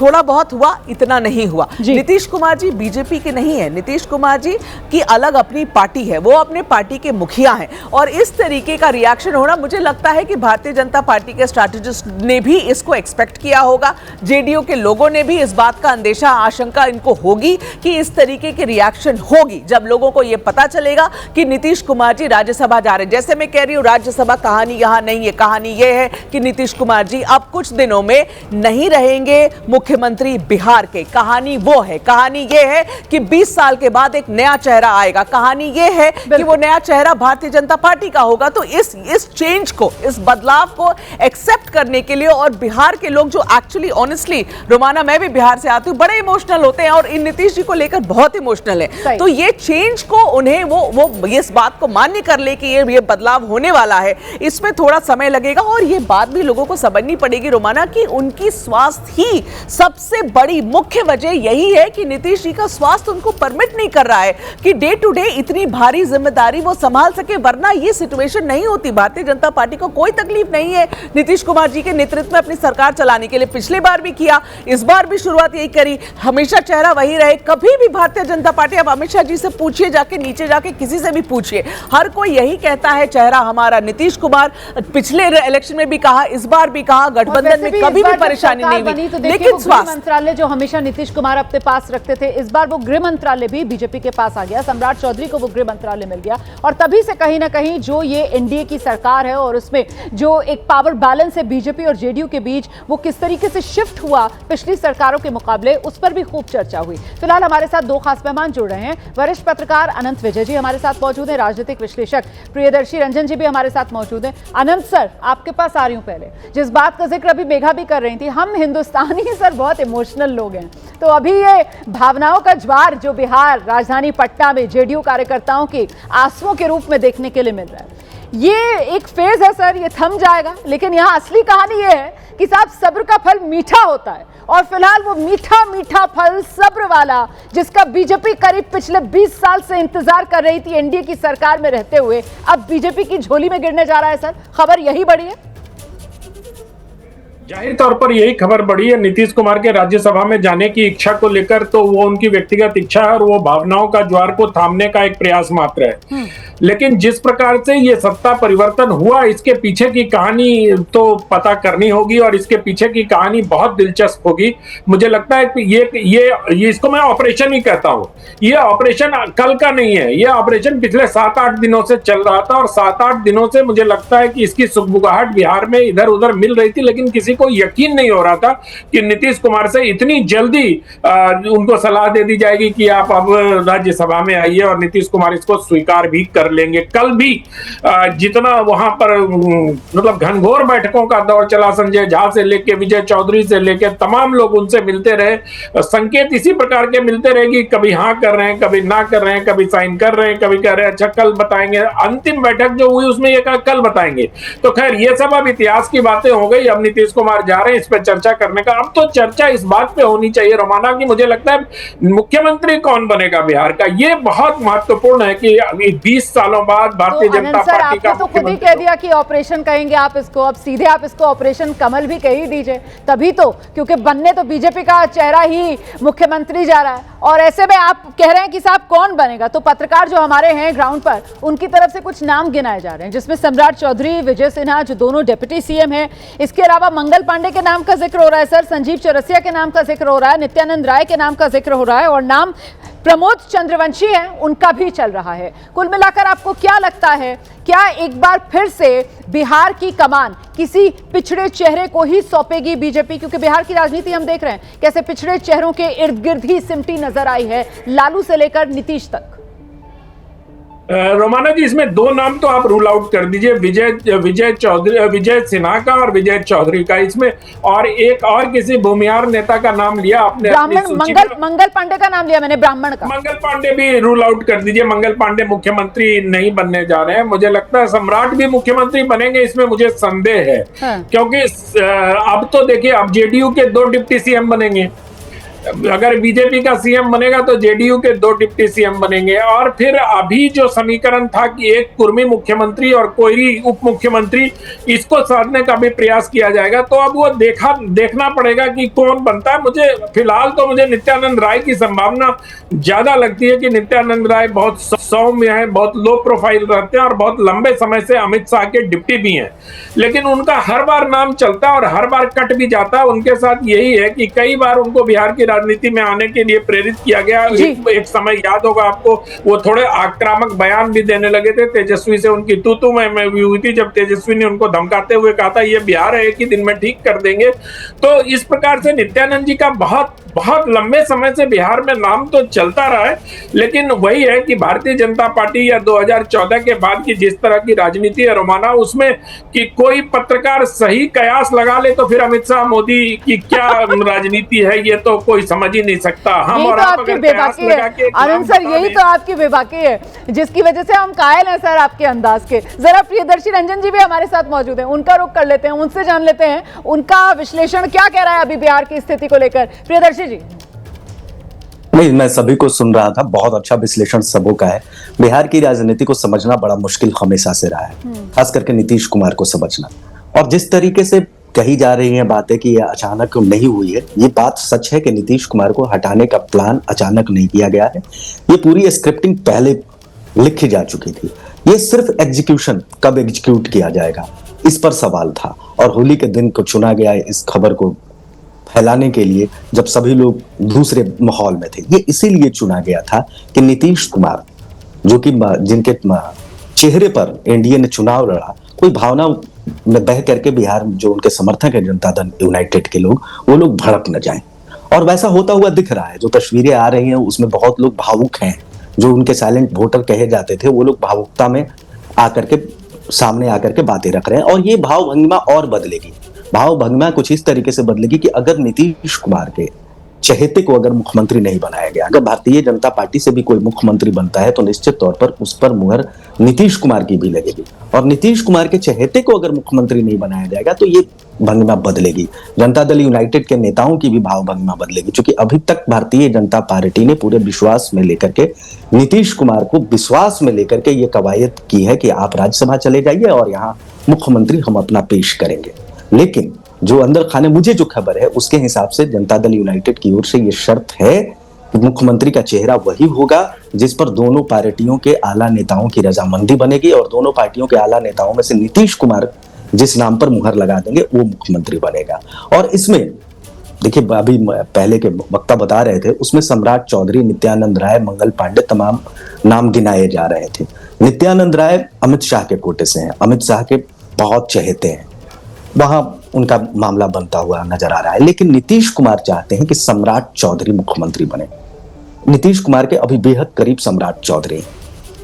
थोड़ा बहुत हुआ, इतना नहीं हुआ। नीतीश कुमार जी बीजेपी के नहीं है, नीतीश कुमार जी की अलग अपनी पार्टी है, वो अपने पार्टी के मुखिया हैं, और इस तरीके का रिएक्शन होना, मुझे लगता है कि भारतीय जनता पार्टी के स्ट्रैटेजिस्ट ने भी इसको एक्सपेक्ट किया होगा, जेडीयू के लोगों ने भी इस बात का अंदेशा, आशंका इनको होगी कि इस तरीके की रिएक्शन होगी जब लोगों को यह पता चलेगा कि नीतीश कुमार जी राज्यसभा जा रहे हैं। जैसे मैं कह रही हूं, राज्यसभा कहानी यहां नहीं है, कहानी यह है कि नीतीश कुमार जी अब कुछ दिनों में नहीं रहेंगे मुख्यमंत्री बिहार के। कहानी वो है, कहानी ये है कि 20 साल के बाद एक नया चेहरा आएगा, कहानी ये है कि वो नया चेहरा भारतीय जनता पार्टी का होगा। तो इस चेंज को, इस बदलाव को एक्सेप्ट करने के लिए, और बिहार के लोग जो एक्चुअली ऑनेस्टली, रोमाना मैं भी बिहार से आती हूँ, बड़े इमोशनल होते हैं और इन नीतीश जी को लेकर बहुत इमोशनल है, तो ये चेंज को उन्हें वो इस बात को मान्य कर ले कि ये बदलाव होने वाला है, इसमें थोड़ा समय लगेगा। और ये बात भी लोगों को समझनी पड़ेगी रोमाना कि उनकी स्वास्थ्य ही सबसे बड़ी मुख्य वजह यही है कि नीतीश जी का स्वास्थ्य उनको परमिट नहीं कर रहा है कि डे टू डे इतनी भारी जिम्मेदारी वो संभाल सके, वरना ये सिचुएशन नहीं होती। भारतीय जनता पार्टी को कोई तकलीफ नहीं है नीतीश कुमार जी के नेतृत्व में अपनी सरकार चलाने के लिए, पिछली बार भी किया, इस बार भी शुरुआत यही करी, हमेशा चेहरा वही रहे। कभी भी भारतीय जनता पार्टी, अब अमित शाह जी से पूछिए, जाके नीचे जाके किसी से भी पूछिए, हर कोई यही कहता है चेहरा हमारा नीतीश कुमार। पिछले इलेक्शन में भी कहा, इस बार भी कहा, गठबंधन में कभी भी परेशानी नहीं हुई, लेकिन मंत्रालय जो हमेशा नीतीश कुमार अपने पास रखते थे, इस बार वो गृह मंत्रालय भी बीजेपी के पास आ गया, सम्राट चौधरी को वो गृह मंत्रालय मिल गया। और तभी से कहीं ना कहीं जो ये एनडीए की सरकार है और उसमें जो एक पावर बैलेंस है बीजेपी और जेडीयू के बीच, वो किस तरीके से शिफ्ट हुआ पिछली सरकारों के मुकाबले, उस पर भी खूब चर्चा हुई। फिलहाल हमारे साथ दो खास मेहमान जुड़ रहे हैं। वरिष्ठ पत्रकार अनंत विजय जी हमारे साथ मौजूद हैं, राजनीतिक विश्लेषक प्रियदर्शी रंजन जी भी हमारे साथ मौजूद हैं। अनंत सर, आपके पास आ रही हूं। पहले जिस बात का जिक्र अभी मेघा भी कर रही थी, हम हिंदुस्तानी सर बहुत इमोशनल लोग हैं, तो अभी ये भावनाओं का ज्वार जो बिहार राजधानी पटना में जेडीयू कार्यकर्ताओं की आंसुओं के रूप में देखने के लिए मिल रहा है, ये एक फेज है सर, ये थम जाएगा, लेकिन यहाँ असली कहानी ये है कि साहब सब्र का फल मीठा होता है, और फिलहाल वो मीठा मीठा फल सब्र वाला जिसका बीजेपी करीब पिछले 20 साल से इंतजार कर रही थी एनडीए की सरकार में रहते हुए, अब बीजेपी की झोली में गिरने जा रहा है सर। खबर यही बड़ी है। जाहिर तौर पर यही खबर बड़ी है नीतीश कुमार के राज्यसभा में जाने की इच्छा को लेकर। तो वो उनकी व्यक्तिगत इच्छा है और वो भावनाओं का ज्वार को थामने का एक प्रयास मात्र है, लेकिन जिस प्रकार से ये सत्ता परिवर्तन हुआ इसके पीछे की कहानी तो पता करनी होगी, और इसके पीछे की कहानी बहुत दिलचस्प होगी। मुझे लगता है कि ये इसको मैं ऑपरेशन ही कहता हूँ। ये ऑपरेशन कल का नहीं है, ये ऑपरेशन पिछले 7-8 दिनों से चल रहा था, और 7-8 दिनों से मुझे लगता है कि इसकी सुगबुगाहट बिहार में इधर उधर मिल रही थी, लेकिन किसी को यकीन नहीं हो रहा था कि नीतीश कुमार से इतनी जल्दी उनको सलाह दे दी जाएगी कि आप अब राज्यसभा में आइए, और नीतीश कुमार इसको स्वीकार भी कर लेंगे। कल भी जितना वहां पर मतलब घनघोर बैठकों का दौर चला, संजय झा से लेके विजय चौधरी से लेके तमाम लोग उनसे मिलते रहे, संकेत इसी प्रकार के मिलते रहे कि कभी हाँ कर रहे हैं, कभी ना कर रहे हैं, कभी साइन कर रहे हैं, कभी कह रहे हैं अच्छा कल बताएंगे। अंतिम बैठक जो हुई उसमें ये कहा कल बताएंगे। तो खैर ये सब अब इतिहास की बातें हो गई। अब नीतीश कुमार जा रहे हैं इस पर चर्चा करने का। अब तो चर्चा इस बात पे होनी चाहिए रोमाना की मुझे लगता है मुख्यमंत्री कौन बनेगा बिहार का। ये बहुत महत्वपूर्ण है कि 20 सालों बाद भारतीय जनता पार्टी का तो खुद ही कह दिया कि ऑपरेशन कहेंगे आप इसको, अब सीधे आप इसको ऑपरेशन कमल भी कह ही दीजिए। तभी तो, क्योंकि बनने तो बीजेपी का चेहरा ही मुख्यमंत्री जा रहा है, और ऐसे में आप कह रहे हैं कि साहब कौन बनेगा। तो पत्रकार जो हमारे हैं ग्राउंड पर, उनकी तरफ से कुछ नाम गिनाए जा रहे हैं, जिसमें सम्राट चौधरी, विजय सिन्हा जो दोनों डिप्टी सीएम हैं, इसके अलावा मंगल पांडे के नाम का जिक्र हो रहा है सर, संजीव चौरसिया के नाम का जिक्र हो रहा है, नित्यानंद राय के नाम का जिक्र हो रहा है, और नाम प्रमोद चंद्रवंशी है उनका भी चल रहा है। कुल मिलाकर आपको क्या लगता है, क्या एक बार फिर से बिहार की कमान किसी पिछड़े चेहरे को ही सौंपेगी बीजेपी? क्योंकि बिहार की राजनीति हम देख रहे हैं कैसे पिछड़े चेहरों के इर्द गिर्द ही सिमटी नजर आई है, लालू से लेकर नीतीश तक। रोमाना जी इसमें 2 नाम तो आप रूल आउट कर दीजिए, विजय सिन्हा का और विजय चौधरी का। इसमें और एक और किसी भूमिहार नेता का नाम लिया आपने, मंगल पांडे का नाम लिया मैंने, ब्राह्मण का। मंगल पांडे भी रूल आउट कर दीजिए। मंगल पांडे मुख्यमंत्री नहीं बनने जा रहे हैं। मुझे लगता है सम्राट भी मुख्यमंत्री बनेंगे, इसमें मुझे संदेह है। क्योंकि अब तो देखिए अब जेडीयू के 2 डिप्टी सीएम बनेंगे, अगर बीजेपी का सीएम बनेगा तो जेडीयू के 2 डिप्टी सीएम बनेंगे, और फिर अभी जो समीकरण था कि एक कुर्मी मुख्यमंत्री और कोई उप मुख्यमंत्री, इसको साधने का भी प्रयास किया जाएगा। तो अब वो देखना पड़ेगा कि कौन बनता है। मुझे फिलहाल तो मुझे नित्यानंद राय की संभावना ज्यादा लगती है कि नित्यानंद राय बहुत सौम्य है, बहुत लो प्रोफाइल रहते हैं और बहुत लंबे समय से अमित शाह के डिप्टी भी हैं, लेकिन उनका हर बार नाम चलता है और हर बार कट भी जाता है। उनके साथ यही है कि कई बार उनको बिहार की राजनीति में आने के लिए प्रेरित किया गया। एक समय याद होगा आपको, वो थोड़े आक्रामक बयान भी देने लगे थे। तेजस्वी से उनकी तू मैं भी हुई थी जब तेजस्वी ने उनको धमकाते हुए कहा था ये बिहार है, एक ही दिन में ठीक कर देंगे। तो इस प्रकार से नित्यानंद जी का बहुत लंबे समय से बिहार में नाम तो चलता रहा है, लेकिन वही है कि भारतीय जनता पार्टी या 2014 के बाद की जिस तरह की राजनीति है रोमाना, उसमें कि कोई पत्रकार सही कयास लगा ले तो फिर अमित शाह मोदी की क्या राजनीति है ये तो कोई समझ ही नहीं सकता। हम और आप अगर कयास लगा के अरुण सर, यही तो आपकी बेबाकी है जिसकी वजह से हम कायल हैं सर आपके अंदाज के। जरा प्रियदर्शी रंजन जी भी हमारे साथ मौजूद हैं, उनका रुख कर लेते हैं, उनसे जान लेते हैं उनका विश्लेषण क्या कह रहा है अभी बिहार की स्थिति को लेकर। प्रियदर्शी जी। नहीं, मैं सभी को सुन रहा था, बहुत अच्छा विश्लेषण सबों का है। बिहार की राजनीति को समझना बड़ा मुश्किल हमेशा से रहा है, खास करके नीतीश कुमार को समझना। और जिस तरीके से कही जा रही हैं बातें कि ये अचानक नहीं हुई है, ये बात सच है कि नीतीश कुमार को हटाने का प्लान अचानक नहीं किया गया है। ये पूरी स्क्रिप्टिंग पहले लिखी जा चुकी थी, ये सिर्फ एग्जीक्यूशन कब एग्जीक्यूट किया जाएगा इस पर सवाल था। और होली के दिन को चुना गया इस खबर को फैलाने के लिए, जब सभी लोग दूसरे माहौल में थे। ये इसीलिए चुना गया था कि नीतीश कुमार जो कि जिनके चेहरे पर एनडीए ने चुनाव लड़ा, कोई भावना में बह करके बिहार में जो उनके समर्थक है जनता दल यूनाइटेड के लोग, वो लोग भड़क न जाएं। और वैसा होता हुआ दिख रहा है। जो तस्वीरें आ रही हैं उसमें बहुत लोग भावुक हैं, जो उनके साइलेंट वोटर कहे जाते थे वो लोग भावुकता में आकर के सामने आकर के बातें रख रहे हैं। और ये भाव भंगिमा और बदलेगी। भाव भंगिमा कुछ इस तरीके से बदलेगी कि अगर नीतीश कुमार के चहेते को अगर मुख्यमंत्री नहीं बनाया गया, अगर भारतीय जनता पार्टी से भी कोई मुख्यमंत्री बनता है तो निश्चित तौर पर उस पर मुहर नीतीश कुमार की भी लगेगी, और नीतीश कुमार के चहेते को अगर मुख्यमंत्री नहीं बनाया जाएगा तो ये भंगिमा बदलेगी, जनता दल यूनाइटेड के नेताओं की भी भाव भंगिमा बदलेगी। क्योंकि अभी तक भारतीय जनता पार्टी ने पूरे विश्वास में लेकर के नीतीश कुमार को विश्वास में लेकर के ये कवायद की है कि आप राज्यसभा चले जाइए और यहाँ मुख्यमंत्री हम अपना पेश करेंगे। लेकिन जो अंदर खाने मुझे जो खबर है उसके हिसाब से जनता दल यूनाइटेड की ओर से ये शर्त है कि मुख्यमंत्री का चेहरा वही होगा जिस पर दोनों पार्टियों के आला नेताओं की रजामंदी बनेगी, और दोनों पार्टियों के आला नेताओं में से नीतीश कुमार जिस नाम पर मुहर लगा देंगे वो मुख्यमंत्री बनेगा। और इसमें देखिए, अभी पहले के वक्ता बता रहे थे, उसमें सम्राट चौधरी, नित्यानंद राय, मंगल पांडे तमाम नाम गिनाए जा रहे थे। नित्यानंद राय अमित शाह के कोटे से हैं, अमित शाह के बहुत चहेते हैं, वहां उनका मामला बनता हुआ नजर आ रहा है। लेकिन नीतीश कुमार चाहते हैं कि सम्राट चौधरी मुख्यमंत्री बने। नीतीश कुमार के अभी बेहद करीब सम्राट चौधरी,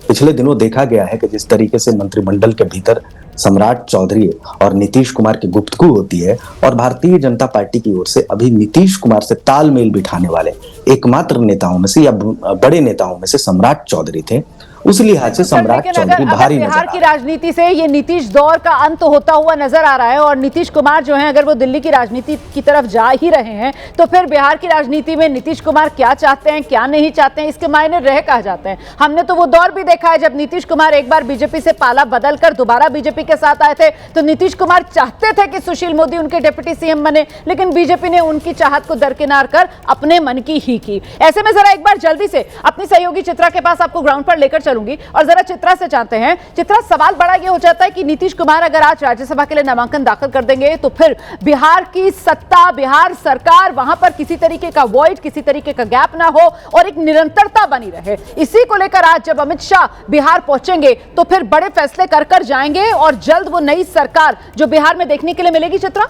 पिछले दिनों देखा गया है कि जिस तरीके से मंत्रिमंडल के भीतर सम्राट चौधरी और नीतीश कुमार की गुफ्तगू होती है, और भारतीय जनता पार्टी की ओर से अभी नीतीश कुमार से तालमेल बिठाने वाले एकमात्र नेताओं में से या बड़े नेताओं में से सम्राट चौधरी थे। उस लिहाज से सम्राट चौधरी भारी नजर बिहार की राजनीति से ये नीतीश दौर का अंत होता हुआ नजर आ रहा है, और नीतीश कुमार जो हैं अगर वो दिल्ली की राजनीति की तरफ जा ही रहे हैं तो फिर बिहार की राजनीति में नीतीश कुमार क्या चाहते हैं क्या नहीं चाहते हैं इसके मायने रह कहा जाते हैं। हमने तो वो दौर भी देखा है जब नीतीश कुमार एक बार बीजेपी से पाला बदलकर दोबारा बीजेपी के साथ आए थे तो नीतीश कुमार चाहते थे कि सुशील मोदी उनके डिप्टी सीएम बने, लेकिन बीजेपी ने उनकी चाहत को दरकिनार कर अपने मन की ही की। ऐसे में जरा एक बार जल्दी से अपनी सहयोगी चित्रा के पास आपको ग्राउंड पर लेकर चलूंगी और जरा चित्रा से जानते हैं। चित्रा, सवाल बड़ा ये हो जाता है कि नीतीश कुमार अगर आज राज्यसभा के लिए नामांकन दाखिल कर देंगे तो फिर बिहार की सत्ता, बिहार सरकार, वहां पर किसी तरीके का वॉइड, किसी तरीके का गैप ना हो और एक निरंतरता बनी रहे। इसी को लेकर आज जब अमित शाह बिहार पहुंचेंगे तो फिर बड़े फैसले कर जाएंगे और जल्द वो नई सरकार जो बिहार में देखने के लिए मिलेगी। चित्रा,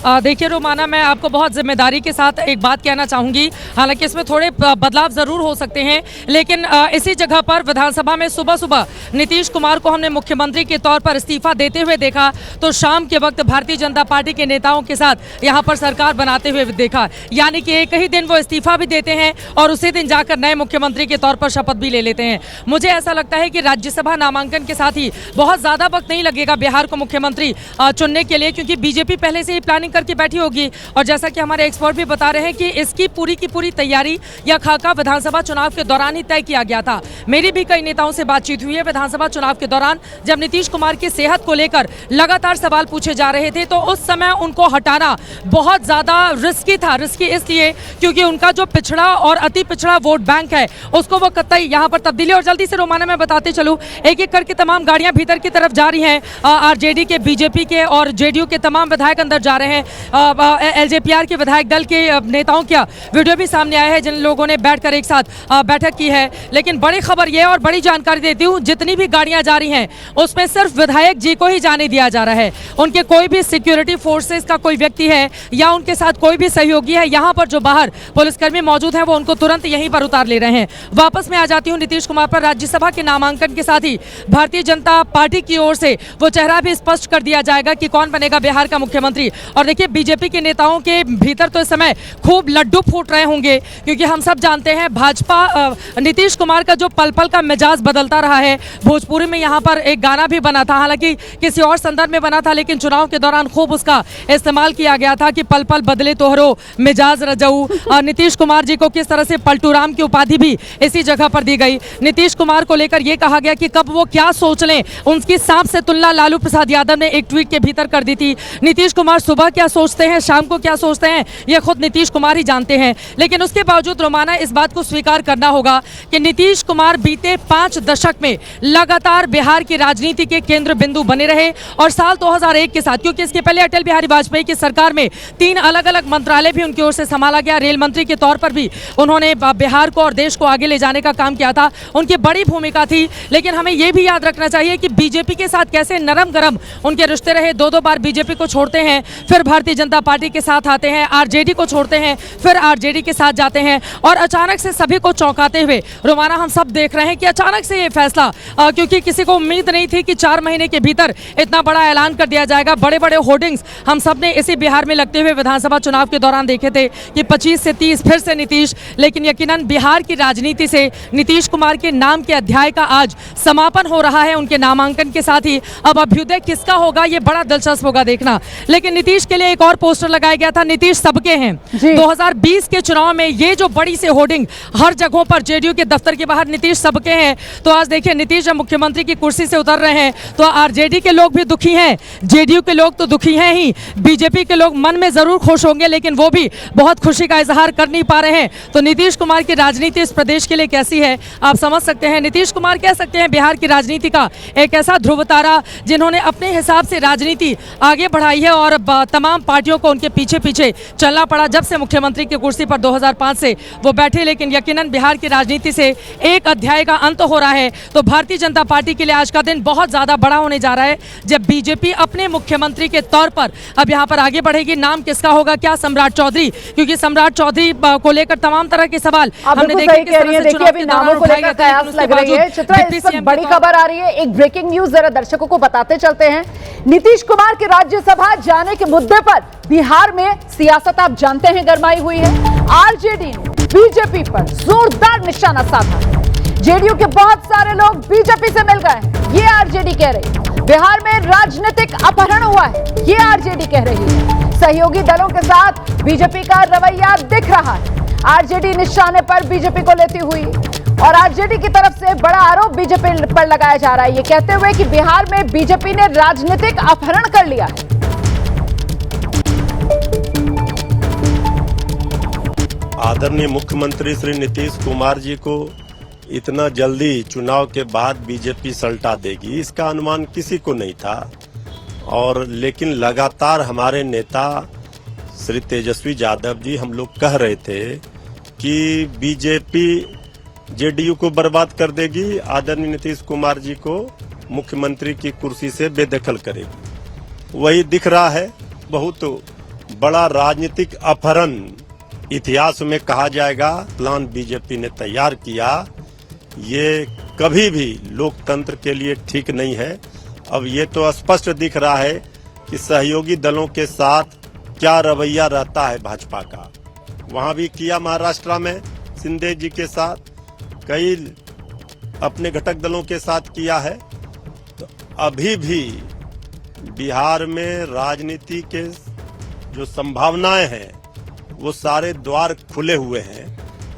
देखिए रोमाना, मैं आपको बहुत जिम्मेदारी के साथ एक बात कहना चाहूँगी, हालांकि इसमें थोड़े बदलाव ज़रूर हो सकते हैं, लेकिन इसी जगह पर विधानसभा में सुबह सुबह नीतीश कुमार को हमने मुख्यमंत्री के तौर पर इस्तीफा देते हुए देखा, तो शाम के वक्त भारतीय जनता पार्टी के नेताओं के साथ यहाँ पर सरकार बनाते हुए देखा। यानी कि एक ही दिन वो इस्तीफा भी देते हैं और उसी दिन जाकर नए मुख्यमंत्री के तौर पर शपथ भी ले लेते हैं। मुझे ऐसा लगता है कि राज्यसभा नामांकन के साथ ही बहुत ज़्यादा वक्त नहीं लगेगा बिहार को मुख्यमंत्री चुनने के लिए, क्योंकि बीजेपी पहले से ही प्लानिंग करके बैठी होगी। और जैसा कि हमारे एक्सपर्ट भी बता रहे हैं कि इसकी पूरी की पूरी तैयारी या खाका विधानसभा चुनाव के दौरान ही तय किया गया था। मेरी भी कई नेताओं से बातचीत हुई है विधानसभा चुनाव के दौरान, जब नीतीश कुमार की सेहत को लेकर लगातार सवाल पूछे जा रहे थे, तो उस समय उनको हटाना बहुत ज्यादा रिस्की था। रिस्की इसलिए क्योंकि उनका जो पिछड़ा और अति पिछड़ा वोट बैंक है उसको वो कतई यहाँ पर तब्दीली। और जल्दी से रोमाना में बताते चलूं, एक एक करके तमाम गाड़ियां भीतर की तरफ जा रही हैं। आरजेडी के, बीजेपी के और जेडीयू के तमाम विधायक अंदर जा रहे हैं। एलजेपीआर के विधायक दल के नेताओं का वीडियो भी सामने आया है जिन लोगों ने बैठकर एक साथ बैठक की है। लेकिन बड़ी खबर यह और बड़ी जानकारी देती हूँ, जितनी भी गाड़ियां जा रही हैं उसमें सिर्फ विधायक जी को ही जाने दिया जा रहा है। उनके कोई भी सिक्योरिटी फोर्सेस का कोई व्यक्ति है या उनके साथ कोई भी सहयोगी है, यहाँ पर जो बाहर पुलिसकर्मी मौजूद हैं वो उनको तुरंत यहीं पर उतार ले रहे हैं। वापस मैं आ जाती हूँ नीतीश कुमार पर। राज्यसभा के नामांकन के साथ ही भारतीय जनता पार्टी की ओर से वो चेहरा भी स्पष्ट कर दिया जाएगा कि कौन बनेगा बिहार का मुख्यमंत्री। और देखिए, बीजेपी के नेताओं के भीतर तो इस समय खूब लड्डू फूट रहे होंगे, क्योंकि हम सब जानते हैं भाजपा नीतीश कुमार का जो पल पल का मिजाज बदलता रहा है। भोजपुरी में यहाँ पर एक गाना भी बना था, हालांकि किसी और संदर्भ में बना था, लेकिन चुनाव के दौरान खूब उसका इस्तेमाल किया गया था कि पल पल बदले तोहरो मिजाज रजऊ। नीतीश कुमार जी को किस तरह से पलटू राम की उपाधि भी इसी जगह पर दी गई। नीतीश कुमार को लेकर यह कहा गया कि कब वो क्या सोच लें, उनकी सांप से तुलना लालू प्रसाद यादव ने एक ट्वीट के भीतर कर दी थी। नीतीश कुमार सुबह क्या सोचते हैं, शाम को क्या सोचते हैं, यह खुद नीतीश कुमार ही जानते हैं। लेकिन उसके बावजूद रोमाना, इस बात को स्वीकार करना होगा कि नीतीश कुमार बीते 5 दशक में लगातार बिहार की राजनीति के केंद्र बिंदु बने रहे। और साल 2001 के साथ, क्योंकि इसके पहले अटल बिहारी वाजपेयी की सरकार में 3 अलग अलग मंत्रालय भी उनकी ओर से संभाला गया। रेल मंत्री के तौर पर भी उन्होंने बिहार को और देश को आगे ले जाने का काम किया था, उनकी बड़ी भूमिका थी। लेकिन हमें यह भी याद रखना चाहिए कि बीजेपी के साथ कैसे नरम गरम उनके रिश्ते रहे। 2-2 बार बीजेपी को छोड़ते हैं, फिर फिर भारतीय जनता पार्टी के साथ आते हैं, आरजेडी को छोड़ते हैं, फिर आरजेडी के साथ जाते हैं और अचानक से सभी को चौंकाते हुए रोमाना हम सब देख रहे हैं कि अचानक से ये फैसला, क्योंकि किसी को उम्मीद नहीं थी कि 4 महीने के भीतर इतना बड़ा ऐलान कर दिया जाएगा। बड़े बड़े होर्डिंग्स हम सब ने इसी बिहार में लगते हुए विधानसभा चुनाव के दौरान देखे थे कि 25 से 30 फिर से नीतीश, लेकिन यकीनन बिहार की राजनीति से नीतीश कुमार के नाम के अध्याय का आज समापन हो रहा है। उनके नामांकन के साथ ही अब अभ्युदय किसका होगा ये बड़ा दिलचस्प होगा देखना। लेकिन नीतीश के लिए एक और पोस्टर लगाया गया था, नीतीश सबके हैं। 2020 के चुनाव में ये जो बड़ी से होर्डिंग हर जगहों पर जेडीयू के दफ्तर के बाहर नीतीश सबके हैं, तो आज देखिए नीतीश जब मुख्यमंत्री की कुर्सी से उतर रहे हैं तो आरजेडी के लोग भी दुखी हैं, जेडीयू के लोग तो दुखी हैं ही, बीजेपी के लोग मन में जरूर खुश होंगे लेकिन वो भी बहुत खुशी का इजहार कर नहीं पा रहे हैं। तो नीतीश कुमार की राजनीति इस प्रदेश के लिए कैसी है आप समझ सकते हैं। नीतीश कुमार कह सकते हैं बिहार की राजनीति का एक ऐसा ध्रुव तारा जिन्होंने अपने हिसाब से राजनीति आगे बढ़ाई है और तमाम पार्टियों को उनके पीछे पीछे चलना पड़ा जब से मुख्यमंत्री की कुर्सी पर 2005 से वो बैठे। लेकिन यकीनन बिहार की राजनीति से एक अध्याय का अंत हो रहा है। तो भारतीय जनता पार्टी के लिए आज का दिन बहुत ज्यादा बड़ा होने जा रहा है जब बीजेपी अपने मुख्यमंत्री के तौर पर अब यहाँ पर आगे बढ़ेगी। नाम किसका होगा, क्या सम्राट चौधरी, क्योंकि सम्राट चौधरी को लेकर तमाम तरह के सवाल हमने देखे किस तरह से चुनाव के दौरान उठाए गए थे। लग रही है चित्रा, इस वक्त बड़ी खबर आ रही है, एक ब्रेकिंग न्यूज जरा दर्शकों को बताते चलते हैं। नीतीश कुमार के राज्यसभा जाने के मुद्दे पर बिहार में सियासत आप जानते हैं गरमाई हुई है। आरजेडी ने बीजेपी पर जोरदार निशाना साधा है। जेडीयू के बहुत सारे लोग बीजेपी से मिल गए हैं, ये आरजेडी कह रही है। बिहार में राजनीतिक अपहरण हुआ है, ये आरजेडी कह रही है। सहयोगी दलों के साथ बीजेपी का रवैया दिख रहा है। आरजेडी निशाने पर बीजेपी को लेती हुई और आरजेडी की तरफ से बड़ा आरोप बीजेपी पर लगाया जा रहा है, ये कहते हुए कि बिहार में बीजेपी ने राजनीतिक अपहरण कर लिया है। आदरणीय मुख्यमंत्री श्री नीतीश कुमार जी को इतना जल्दी चुनाव के बाद बीजेपी सल्टा देगी इसका अनुमान किसी को नहीं था। और लेकिन लगातार हमारे नेता श्री तेजस्वी यादव जी हम लोग कह रहे थे कि बीजेपी जेडीयू को बर्बाद कर देगी, आदरणीय नीतीश कुमार जी को मुख्यमंत्री की कुर्सी से बेदखल करेगी। वही दिख रहा है, बहुत बड़ा राजनीतिक अपहरण इतिहास में कहा जाएगा प्लान बीजेपी ने तैयार किया। ये कभी भी लोकतंत्र के लिए ठीक नहीं है। अब ये तो स्पष्ट दिख रहा है कि सहयोगी दलों के साथ क्या रवैया रहता है भाजपा का। वहां भी किया महाराष्ट्र में शिंदे जी के साथ, कई अपने घटक दलों के साथ किया है। तो अभी भी बिहार में राजनीति के जो संभावनाएं हैं वो सारे द्वार खुले हुए हैं।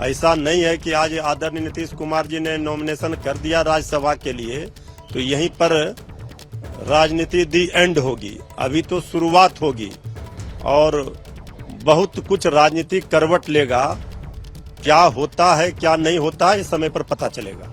ऐसा नहीं है कि आज आदरणीय नीतीश कुमार जी ने नॉमिनेशन कर दिया राज्यसभा के लिए तो यहीं पर राजनीति दी एंड होगी। अभी तो शुरुआत होगी और बहुत कुछ राजनीतिक करवट लेगा। क्या होता है क्या नहीं होता है इस समय पर पता चलेगा।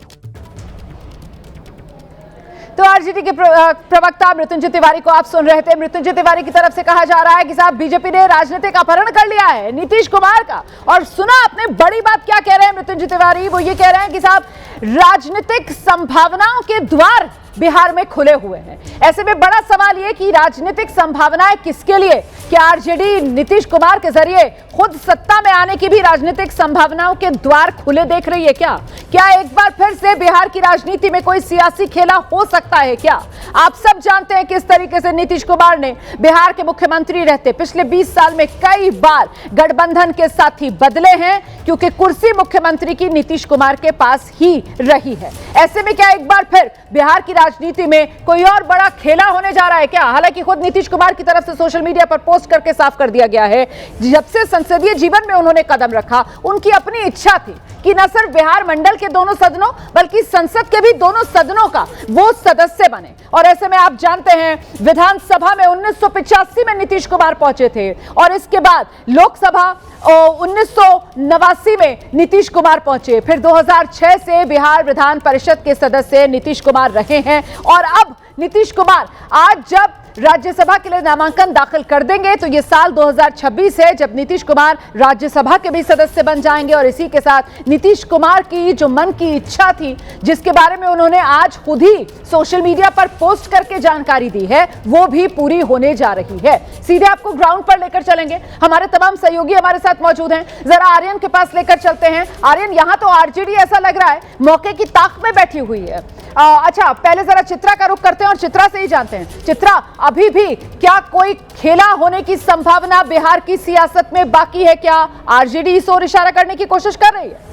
तो आरजेडी के प्रवक्ता मृत्युंजय तिवारी को आप सुन रहे थे। मृत्युंजय तिवारी की तरफ से कहा जा रहा है कि साहब बीजेपी ने राजनीतिक अपहरण कर लिया है नीतीश कुमार का। और सुना आपने बड़ी बात क्या कह रहे हैं मृत्युंजय तिवारी, वो ये कह रहे हैं कि साहब राजनीतिक संभावनाओं के द्वार बिहार में खुले हुए हैं। ऐसे में बड़ा सवाल ये कि राजनीतिक संभावनाएं किसके लिए? क्या आरजेडी नीतीश कुमार के जरिए खुद सत्ता में आने की भी राजनीतिक संभावनाओं के द्वार खुले देख रही है क्या? क्या एक बार फिर से बिहार की राजनीति में कोई सियासी खेला हो सकता है क्या? आप सब जानते हैं किस तरीके से नीतीश कुमार ने बिहार के मुख्यमंत्री रहते पिछले 20 साल में कई बार गठबंधन के साथी बदले हैं क्योंकि कुर्सी मुख्यमंत्री की नीतीश कुमार के पास ही रही है। ऐसे में क्या एक बार फिर बिहार की राजनीति में कोई और बड़ा खेला होने जा रहा है क्या? हालांकि खुद नीतीश कुमार की तरफ से सोशल मीडिया पर पोस्ट करके साफ कर दिया गया है, जब से संसदीय जीवन में उन्होंने कदम रखा उनकी अपनी इच्छा थी कि न सिर्फ बिहार मंडल के दोनों सदनों बल्कि संसद के भी दोनों सदनों का वो सदस्य बने। और ऐसे में आप जानते हैं विधानसभा में 1985 में नीतीश कुमार पहुंचे थे और इसके बाद लोकसभा 1989 में नीतीश कुमार पहुंचे। फिर 2006 से बिहार विधान परिषद के सदस्य नीतीश कुमार रहे हैं और अब नीतीश कुमार आज जब राज्यसभा के लिए नामांकन दाखिल कर देंगे तो ये साल 2026 है जब नीतीश कुमार राज्यसभा के भी सदस्य बन जाएंगे और इसी के साथ नीतीश कुमार की जो मन की इच्छा थी, जिसके बारे में उन्होंने आज खुद ही सोशल मीडिया पर पोस्ट करके जानकारी दी है, वो भी पूरी होने जा रही है। सीधे आपको ग्राउंड पर लेकर चलेंगे, हमारे तमाम सहयोगी हमारे साथ मौजूद हैं। जरा आर्यन के पास लेकर चलते हैं। आर्यन, यहां तो आरजेडी ऐसा लग रहा है मौके की ताक में बैठी हुई है। अच्छा, पहले जरा चित्रा का रुख करते हैं और चित्रा से ही जानते हैं। चित्रा, अभी भी क्या कोई खेला होने की संभावना बिहार की सियासत में बाकी है? क्या आरजेडी इस ओर इशारा करने की कोशिश कर रही है?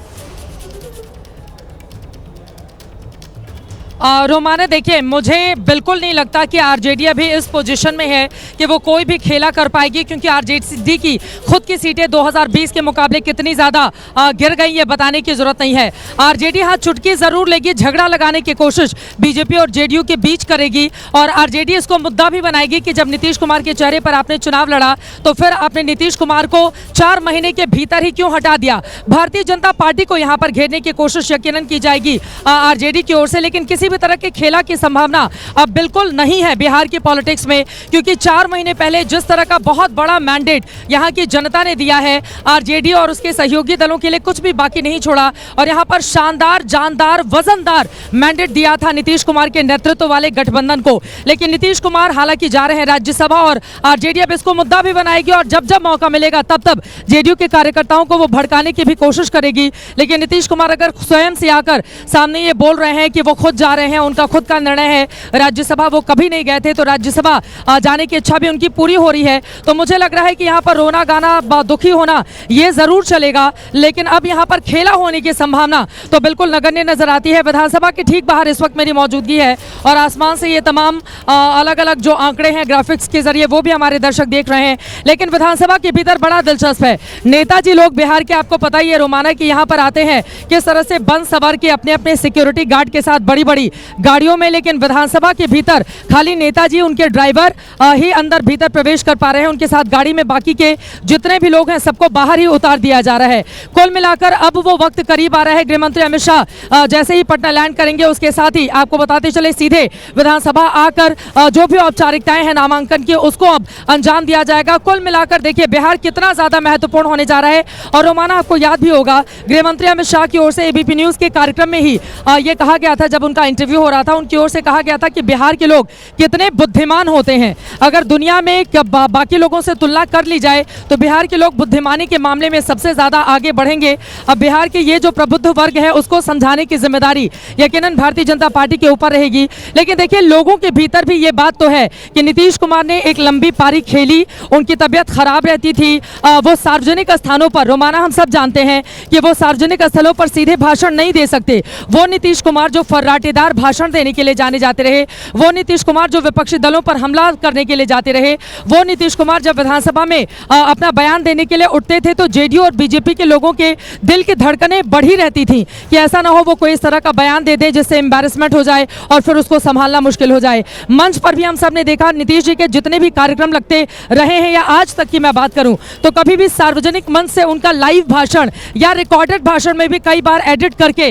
रोमाना, देखिए, मुझे बिल्कुल नहीं लगता कि आरजेडी अभी इस पोजीशन में है कि वो कोई भी खेला कर पाएगी, क्योंकि आरजेडी की खुद की सीटें 2020 के मुकाबले कितनी ज़्यादा गिर गई है बताने की ज़रूरत नहीं है। आरजेडी हाँ चुटकी ज़रूर लेगी, झगड़ा लगाने की कोशिश बीजेपी और जेडीयू के बीच करेगी और आरजेडी इसको मुद्दा भी बनाएगी कि जब नीतीश कुमार के चेहरे पर आपने चुनाव लड़ा तो फिर आपने नीतीश कुमार को 4 महीने के भीतर ही क्यों हटा दिया। भारतीय जनता पार्टी को यहाँ पर घेरने की कोशिश यकीनन की जाएगी आरजेडी की ओर से, लेकिन किसी भी तरह के खेला की संभावना अब बिल्कुल नहीं है बिहार की पॉलिटिक्स में, क्योंकि 4 महीने पहले जिस तरह का बहुत बड़ा मैंडेट यहाँ की जनता ने दिया है, आरजेडी और उसके सहयोगी दलों के लिए कुछ भी बाकी नहीं छोड़ा और यहाँ पर शानदार, जानदार, वजनदार मैंडेट दिया था नीतीश कुमार के नेतृत्व वाले गठबंधन को। लेकिन नीतीश कुमार हालांकि जा रहे हैं राज्यसभा और आरजेडी अब इसको मुद्दा भी बनाएगी और जब जब मौका मिलेगा तब तब जेडीयू के कार्यकर्ताओं को वो भड़काने की भी कोशिश करेगी। लेकिन नीतीश कुमार अगर स्वयं से आकर सामने ये बोल रहे हैं कि वो खुद जा रहे हैं, उनका खुद का निर्णय है, राज्यसभा वो कभी नहीं गए थे तो राज्यसभा जाने की इच्छा भी उनकी पूरी हो रही है, तो मुझे लग रहा है कि यहाँ पर रोना गाना, दुखी होना ये जरूर चलेगा। लेकिन अब यहाँ पर खेला होने की संभावना तो बिल्कुल नगण्य नजर आती है। विधानसभा के ठीक बाहर इस वक्त मेरी मौजूदगी है और आसमान से ये तमाम अलग अलग जो आंकड़े हैं ग्राफिक्स के जरिए वो भी हमारे दर्शक देख रहे हैं। लेकिन विधानसभा के भीतर बड़ा दिलचस्प है, नेताजी लोग बिहार के आपको पता ही है रोमाना कि यहाँ पर आते हैं किस तरह से बंद सवार के अपने अपने सिक्योरिटी गार्ड के साथ बड़ी बड़ी गाड़ियों में, लेकिन विधानसभा के भीतर खाली नेताजी, उनके ड्राइवर ही अंदर भीतर प्रवेश कर पा रहे हैं, उनके साथ गाड़ी में बाकी के जितने भी लोग हैं सबको बाहर ही उतार दिया जा रहा है। कुल मिलाकर अब वो वक्त करीब आ रहा है, गृहमंत्री अमित शाह जैसे ही पटना लैंड करेंगे उसके साथ ही आपको बताते चले सीधे विधानसभा आकर जो भी औपचारिकताएं हैं नामांकन की उसको अब अंजाम दिया जाएगा। कुल मिलाकर देखिए बिहार कितना ज्यादा महत्वपूर्ण होने जा रहा है। और रोमाना, आपको याद भी होगा गृहमंत्री अमित शाह की ओर से एबीपी न्यूज के कार्यक्रम में ही ये कहा गया था, जब उनका इंटरव्यू हो रहा था उनकी ओर से कहा गया था कि बिहार के लोग कितने बुद्धिमान होते हैं। अगर दुनिया में बाकी लोगों से तुलना कर ली जाए तो बिहार के लोग बुद्धिमानी के मामले में सबसे ज्यादा आगे बढ़ेंगे। अब बिहार के ये जो प्रबुद्ध वर्ग है उसको समझाने की जिम्मेदारी यकीनन भारतीय जनता पार्टी के ऊपर रहेगी। लेकिन देखिए लोगों के भीतर भी ये बात तो है कि नीतीश कुमार ने एक लंबी पारी खेली, उनकी तबीयत खराब रहती थी, वो सार्वजनिक स्थानों पर, रोमाना हम सब जानते हैं कि वो सार्वजनिक स्थलों पर सीधे भाषण नहीं दे सकते। वो नीतीश कुमार जो फर्राटेदार भाषण देने के लिए जाने जाते रहे, वो नीतीश कुमार जो विपक्षी दलों पर हमला करने के लिए जाते रहे, वो नीतीश कुमार जब विधानसभा में अपना बयान देने के लिए उठते थे तो जेडीयू और बीजेपी के लोगों के दिल की धड़कनें बढ़ी रहती थी कि ऐसा ना हो वो कोई इस तरह का बयान दे दे जिससे एम्बैरेसमेंट हो जाए और फिर उसको संभालना मुश्किल हो जाए। मंच पर भी हम सब ने देखा नीतीश जी के जितने भी कार्यक्रम लगते रहे हैं या आज तक की मैं बात करूं तो कभी भी सार्वजनिक मंच से उनका लाइव भाषण या रिकॉर्डेड भाषण में भी कई बार एडिट करके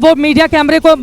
वो मीडिया कैमरे को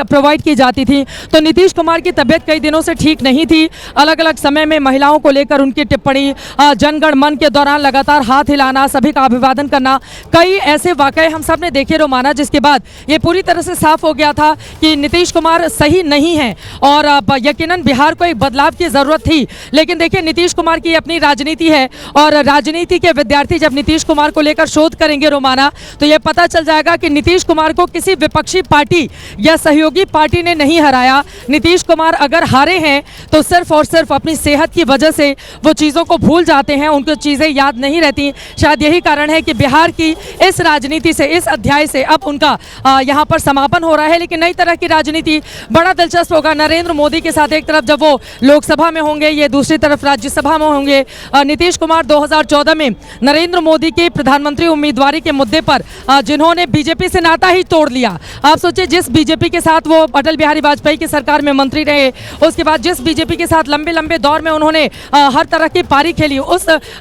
प्रोवाइड की जाती थी। तो नीतीश कुमार की तबीयत कई दिनों से ठीक नहीं थी। अलग अलग समय में महिलाओं को लेकर उनकी टिप्पणी, जनगण मन के दौरान लगातार हाथ हिलाना, सभी का अभिवादन करना, कई ऐसे वाकये हम सब ने देखे रोमाना, जिसके बाद ये पूरी तरह से साफ हो गया था कि नीतीश कुमार सही नहीं है और यकीनन बिहार को एक बदलाव की जरूरत थी। लेकिन देखिए नीतीश कुमार की अपनी राजनीति है और राजनीति के विद्यार्थी जब नीतीश कुमार को लेकर शोध करेंगे रोमाना तो ये पता चल जाएगा कि नीतीश कुमार को किसी विपक्षी पार्टी या सहयोगी पार्टी ने नहीं हराया। नीतीश कुमार अगर हारे हैं तो सिर्फ और सिर्फ अपनी सेहत की वजह से वो चीज़ों को भूल जाते हैं, उनको चीज़ें याद नहीं रहती। शायद यही कारण है कि बिहार की इस राजनीति से, इस अध्याय से अब उनका यहाँ पर समापन हो रहा है। लेकिन नई तरह की राजनीति बड़ा दिलचस्प होगा। नरेंद्र मोदी के साथ एक तरफ जब वो लोकसभा में होंगे, ये दूसरी तरफ राज्यसभा में होंगे। नीतीश कुमार 2014 में नरेंद्र मोदी की प्रधानमंत्री उम्मीदवारी के मुद्दे पर जिन्होंने बीजेपी से नाता ही तोड़ लिया, आप सोचिए जिस बीजेपी के साथ वो अटल बिहारी वाजपेयी की सरकार में मंत्री रहे, उसके बाद जिस बीजेपी के साथ लंबे लंबे दौर में उन्होंने हर तरह की पारी खेली,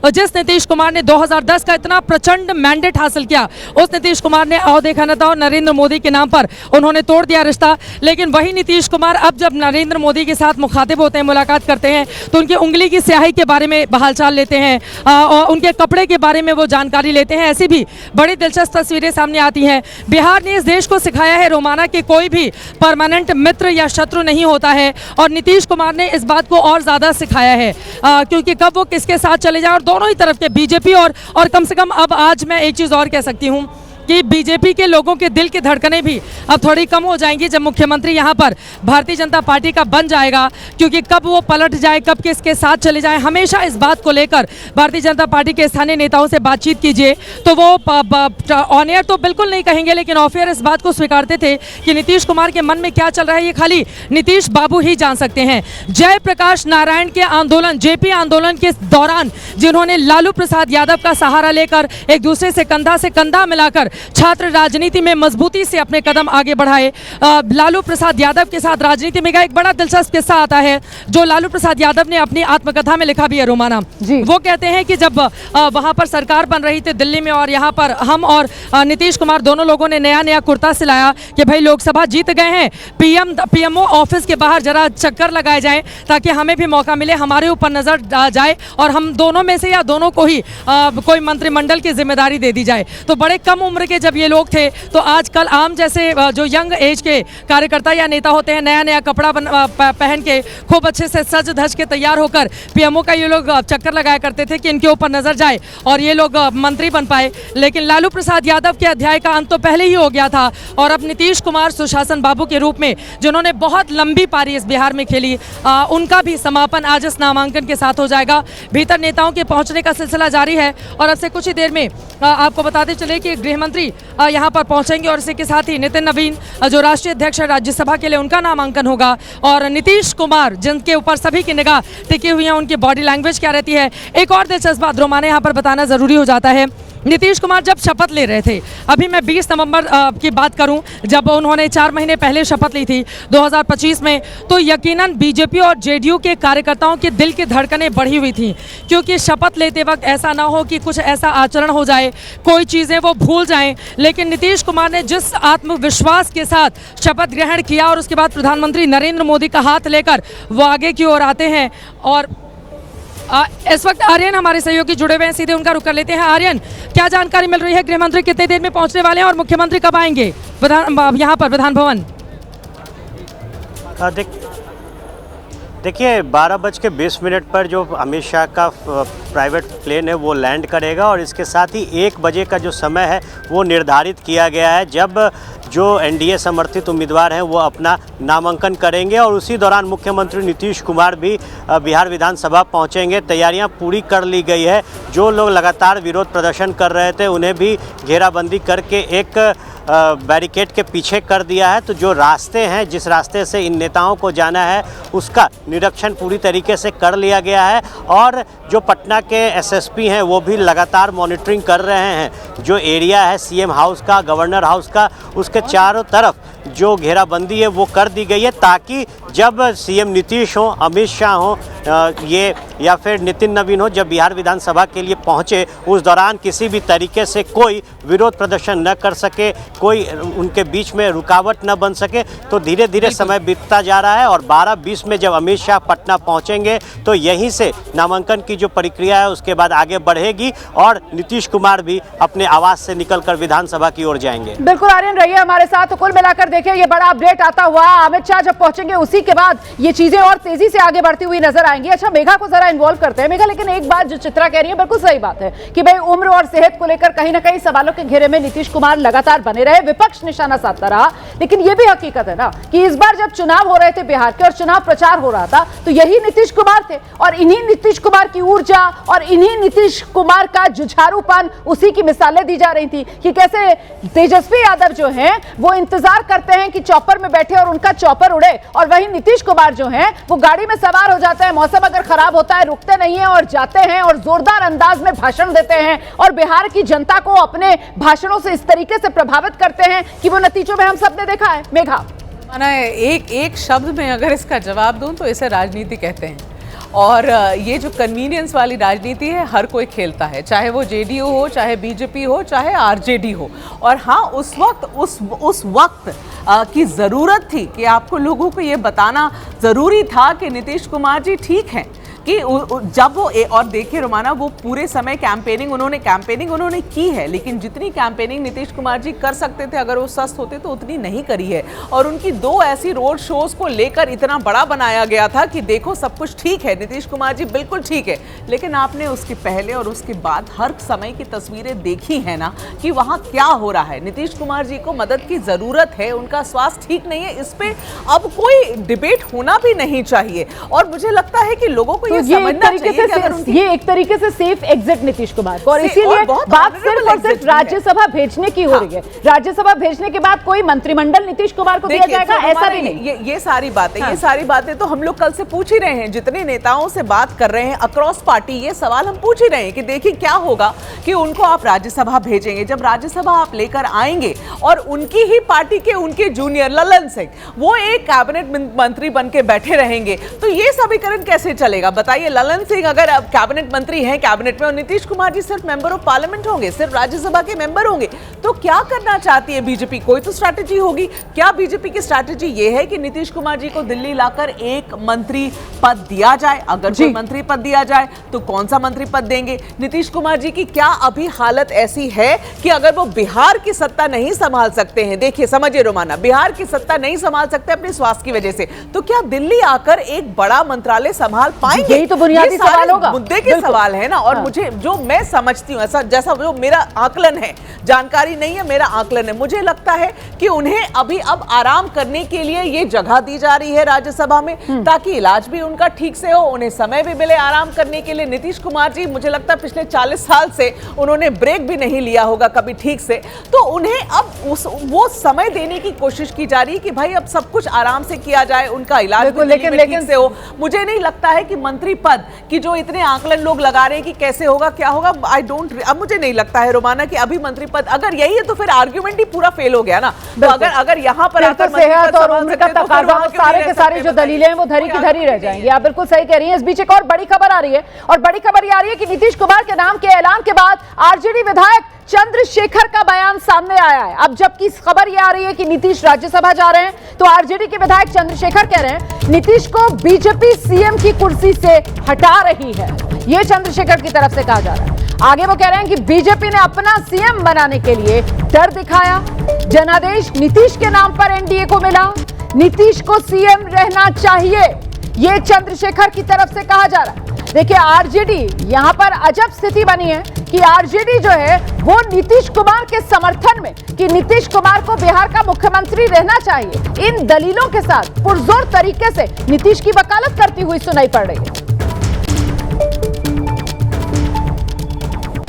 जिस नीतीश कुमार ने 2010 का इतना प्रचंड मैंडेट हासिल किया, उस नीतीश कुमार ने आओ देखा न था और नरेंद्र मोदी के नाम पर उन्होंने तोड़ दिया रिश्ता। लेकिन वही नीतीश कुमार अब जब नरेंद्र मोदी के साथ मुखातिब होते हैं, मुलाकात करते हैं, तो उनकी उंगली की स्याही के बारे में हालचाल लेते हैं और उनके कपड़े के बारे में वो जानकारी लेते हैं। ऐसी भी बड़ी दिलचस्प तस्वीरें सामने आती हैं। बिहार ने इस देश को सिखाया है रोमाना कि कोई भी परमानेंट मित्र या शत्रु नहीं होता है, और नीतीश कुमार ने इस बात को और ज़्यादा सिखाया है क्योंकि कब वो किसके साथ चले जाए, और दोनों ही तरफ के बीजेपी और कम से कम अब आज मैं एक चीज़ और कह सकती हूँ कि बीजेपी के लोगों के दिल की धड़कनें भी अब थोड़ी कम हो जाएंगी जब मुख्यमंत्री यहाँ पर भारतीय जनता पार्टी का बन जाएगा, क्योंकि कब वो पलट जाए, कब किसके साथ चले जाए, हमेशा इस बात को लेकर भारतीय जनता पार्टी के स्थानीय नेताओं से बातचीत कीजिए तो वो ऑन एयर तो बिल्कुल नहीं कहेंगे, लेकिन ऑफ एयर इस बात को स्वीकारते थे कि नीतीश कुमार के मन में क्या चल रहा है ये खाली नीतीश बाबू ही जान सकते हैं। जयप्रकाश नारायण के आंदोलन, जेपी आंदोलन के दौरान जिन्होंने लालू प्रसाद यादव का सहारा लेकर एक दूसरे से कंधा मिलाकर छात्र राजनीति में मजबूती से अपने कदम आगे बढ़ाए, लालू प्रसाद यादव के साथ राजनीति में गए। एक बड़ा दिलचस्प किस्सा आता है जो लालू प्रसाद यादव ने अपनी आत्मकथा में लिखा भी है, रोमाना। वो कहते हैं कि जब वहां पर सरकार बन रही थी दिल्ली में, और यहाँ पर हम और नीतीश कुमार दोनों लोगों ने नया कुर्ता सिलाया कि भाई लोकसभा जीत गए हैं, पीएमओ ऑफिस के बाहर जरा चक्कर लगाए जाए ताकि हमें भी मौका मिले, हमारे ऊपर नजर जाए और हम दोनों में से या दोनों को ही कोई मंत्रिमंडल की जिम्मेदारी दे दी जाए। तो बड़े कम उम्र के जब ये लोग थे, तो आजकल आम जैसे जो यंग एज के कार्यकर्ता या नेता होते हैं, नया कपड़ा पहन के खूब अच्छे से सज धज के तैयार होकर पीएमओ का ये लोग चक्कर लगाया करते थे कि इनके ऊपर नजर जाए और ये लोग मंत्री बन पाए। लेकिन लालू प्रसाद यादव के अध्याय का अंत तो पहले ही हो गया था, और अब नीतीश कुमार सुशासन बाबू के रूप में जिन्होंने बहुत लंबी पारी इस बिहार में खेली, उनका भी समापन आज इस नामांकन के साथ हो जाएगा। भीतर नेताओं के पहुंचने का सिलसिला जारी है, और अब से कुछ ही देर में आपको बताते चले कि गृह मंत्री यहाँ पर पहुंचेंगे, और इसी के साथ ही नितिन नवीन जो राष्ट्रीय अध्यक्ष है राज्यसभा के लिए, उनका नामांकन होगा। और नीतीश कुमार जिनके ऊपर सभी की निगाह टिकी हुई है, उनकी बॉडी लैंग्वेज क्या रहती है। एक और दिलचस्प बात रोमाना यहाँ पर बताना ज़रूरी हो जाता है, नीतीश कुमार जब शपथ ले रहे थे, अभी मैं 20 नवंबर की बात करूं, जब उन्होंने 4 महीने पहले शपथ ली थी 2025 में, तो यकीनन बीजेपी और जेडीयू के कार्यकर्ताओं के दिल की धड़कनें बढ़ी हुई थी, क्योंकि शपथ लेते वक्त ऐसा ना हो कि कुछ ऐसा आचरण हो जाए, कोई चीज़ें वो भूल जाएं। लेकिन नीतीश कुमार ने जिस आत्मविश्वास के साथ शपथ ग्रहण किया, और उसके बाद प्रधानमंत्री नरेंद्र मोदी का हाथ लेकर वो आगे की ओर आते हैं। और इस वक्त आर्यन हमारे सहयोगी जुड़े हुए हैं, सीधे उनका रुख कर लेते हैं। आर्यन, क्या जानकारी मिल रही है, गृह मंत्री कितने देर में पहुंचने वाले हैं और मुख्यमंत्री कब आएंगे यहाँ पर विधान भवन? देखिए 12:20 पर जो अमित शाह का प्राइवेट प्लेन है वो लैंड करेगा, और इसके साथ ही 1 बजे का जो समय है वो निर्धारित किया गया है जब जो एनडीए समर्थित उम्मीदवार हैं वो अपना नामांकन करेंगे, और उसी दौरान मुख्यमंत्री नीतीश कुमार भी बिहार विधानसभा पहुंचेंगे। तैयारियां पूरी कर ली गई है। जो लोग लगातार विरोध प्रदर्शन कर रहे थे उन्हें भी घेराबंदी करके एक बैरिकेड के पीछे कर दिया है। तो जो रास्ते हैं, जिस रास्ते से इन नेताओं को जाना है, उसका निरीक्षण पूरी तरीके से कर लिया गया है, और जो पटना के एसएसपी हैं वो भी लगातार मॉनिटरिंग कर रहे हैं। जो एरिया है सीएम हाउस का, गवर्नर हाउस का, उसके चारों तरफ जो घेराबंदी है वो कर दी गई है, ताकि जब सीएम नीतीश हो, अमित शाह हो, ये या फिर नितिन नवीन हो, जब बिहार विधानसभा के लिए पहुंचे, उस दौरान किसी भी तरीके से कोई विरोध प्रदर्शन न कर सके, कोई उनके बीच में रुकावट न बन सके। तो धीरे धीरे समय बीतता जा रहा है, और 12:20 में जब अमित शाह पटना पहुंचेंगे तो यहीं से नामांकन की जो प्रक्रिया है उसके बाद आगे बढ़ेगी, और नीतीश कुमार भी अपने आवास से निकलकर विधानसभा की ओर जाएंगे। बिल्कुल आर्यन, रहिए हमारे साथ। तो कुल मिलाकर देखिए ये बड़ा अपडेट आता हुआ, अमित शाह जब पहुंचेंगे उसी के बाद ये चीजें और तेजी से आगे बढ़ती हुई नजर आएंगी। अच्छा, मेघा को जरा इन्वॉल्व करते हैं। मेघा, लेकिन एक बात जो चित्रा कह रही है बिल्कुल सही बात है कि भाई उम्र और सेहत को लेकर कहीं ना कहीं सवालों के घेरे में नीतीश कुमार लगातार बने रहे, विपक्ष निशाना साधता रहा। लेकिन ये भी हकीकत है ना कि इस बार जब चुनाव हो रहे थे बिहार के और चुनाव प्रचार हो रहा था, तो यही नीतीश कुमार थे, और इन्हीं नीतीश कुमार की ऊर्जा और इन्हीं नीतीश कुमार का जुझारूपन, उसी की मिसालें दी जा रही थी कि कैसे तेजस्वी यादव जो हैं वो इंतजार करते हैं कि चॉपर में बैठे और उनका चॉपर उड़े, और वहीं नीतीश कुमार जो हैं वो गाड़ी में सवार हो जाते हैं, मौसम अगर खराब होता है रुकते नहीं है और जाते हैं और जोरदार अंदाज में भाषण देते हैं, और बिहार की जनता को अपने भाषणों से इस तरीके से प्रभावित करते हैं कि वो नतीजों में हम सबने देखा है। मेघा, एक शब्द में अगर इसका जवाब दूं तो इसे राजनीति कहते हैं। और ये जो कन्वीनियंस वाली राजनीति है हर कोई खेलता है, चाहे वो जेडीयू हो, चाहे बीजेपी हो, चाहे आरजेडी हो। और हाँ, उस वक्त की ज़रूरत थी कि आपको लोगों को ये बताना ज़रूरी था कि नीतीश कुमार जी ठीक हैं, कि जब वो और देखिए रोमाना, वो पूरे समय कैंपेनिंग उन्होंने की है, लेकिन जितनी कैंपेनिंग नीतीश कुमार जी कर सकते थे अगर वो सस्त होते तो उतनी नहीं करी है। और उनकी 2 ऐसी रोड शोज को लेकर इतना बड़ा बनाया गया था कि देखो सब कुछ ठीक है, नीतीश कुमार जी बिल्कुल ठीक है। लेकिन आपने उसके पहले और उसके बाद हर समय की तस्वीरें देखी है ना कि वहाँ क्या हो रहा है। नीतीश कुमार जी को मदद की ज़रूरत है, उनका स्वास्थ्य ठीक नहीं है, इस पर अब कोई डिबेट होना भी नहीं चाहिए। और मुझे लगता है कि लोगों को तो ये एक तरीके से सेफ एग्जिट नीतीश कुमार को, और इसीलिए बात सिर्फ और सिर्फ राज्यसभा भेजने की हो रही है। राज्यसभा भेजने के बाद कोई मंत्रिमंडल नीतीश कुमार को दिया जाएगा ऐसा भी नहीं। ये सारी बातें तो हम लोग कल से पूछ ही रहे हैं, जितने नेताओं से बात कर रहे हैं अक्रॉस पार्टी, ये सवाल हम पूछ ही रहे हैं कि देखिए क्या होगा कि उनको आप राज्यसभा भेजेंगे, जब राज्यसभा आप लेकर आएंगे और उनकी ही पार्टी के उनके जूनियर ललन सिंह वो एक कैबिनेट मंत्री बन के बैठे रहेंगे, तो ये समीकरण कैसे चलेगा बताइए। ललन सिंह अगर अब कैबिनेट मंत्री हैं कैबिनेट में, और नीतीश कुमार जी सिर्फ मेंबर ऑफ पार्लियामेंट होंगे, सिर्फ राज्यसभा के मेंबर होंगे, तो क्या करना चाहती है बीजेपी? कोई तो स्ट्रैटेजी होगी। क्या बीजेपी की स्ट्रैटेजी ये है कि नीतीश कुमार जी को दिल्ली लाकर एक मंत्री पद दिया जाए? अगर कोई मंत्री पद दिया जाए तो कौन सा मंत्री पद देंगे? नीतीश कुमार जी की क्या अभी हालत ऐसी है कि अगर वो बिहार की सत्ता नहीं संभाल सकते हैं, देखिए समझिए रोमाना, बिहार की सत्ता नहीं संभाल सकते अपने स्वास्थ्य की वजह से, तो क्या दिल्ली आकर एक बड़ा मंत्रालय संभाल पाएंगे? यही तो बुनियादी सवाल होगा, मुद्दे के सवाल है ना। और मुझे जो मैं समझती हूँ, ऐसा जैसा जो मेरा आकलन है, जानकारी नहीं है, मेरा आकलन है, मुझे लगता है कि उन्हें अभी अब आराम करने के लिए ये जगह दी जा रही है राज्यसभा में, ताकि इलाज भी उनका ठीक से हो, उन्हें समय भी मिले आराम करने के लिए। नीतीश कुमार जी मुझे लगता है पिछले 40 साल से उन्होंने ब्रेक भी नहीं लिया होगा कभी ठीक से, तो उन्हें अब वो समय देने की कोशिश की जा रही है कि भाई अब सब कुछ आराम से किया जाए, उनका इलाज भी ठीक से हो। मुझे नहीं लगता है कि मंत्री पद कि जो इतने आंकलन लोग लगा रहे हैं कि कैसे होगा क्या होगा, अब मुझे नहीं लगता है रोमाना कि अभी मंत्री पद अगर यही है तो फिर आर्ग्यूमेंट ही पूरा फेल हो गया ना। तो अगर यहाँ पर सेहत और उम्र का तकाजा, सारे के सारे जो दलीलें हैं वो धरी की धरी रह जाएंगी। आप बिल्कुल सही कह रही हैं। इस बीच एक और बड़ी खबर आ रही है, और बड़ी खबर ये आ रही है कि नीतीश कुमार के नाम के ऐलान के बाद आरजेडी विधायक चंद्रशेखर का बयान सामने आया है। अब जबकि खबर यह आ रही है कि नीतीश राज्यसभा जा रहे हैं, तो आरजेडी के विधायक चंद्रशेखर कह रहे हैं नीतीश को बीजेपी सीएम की कुर्सी से हटा रही है। यह चंद्रशेखर की तरफ से कहा जा रहा है। आगे वो कह रहे हैं कि बीजेपी ने अपना सीएम बनाने के लिए डर दिखाया, जनादेश नीतीश के नाम पर एनडीए को मिला, नीतीश को सीएम रहना चाहिए, यह चंद्रशेखर की तरफ से कहा जा रहा है। देखिए आरजेडी यहां पर अजब स्थिति बनी है कि आरजेडी जो है वो नीतीश कुमार के समर्थन में कि नीतीश कुमार को बिहार का मुख्यमंत्री रहना चाहिए, इन दलीलों के साथ पुरजोर तरीके से नीतीश की वकालत करती हुई सुनाई पड़ रही है।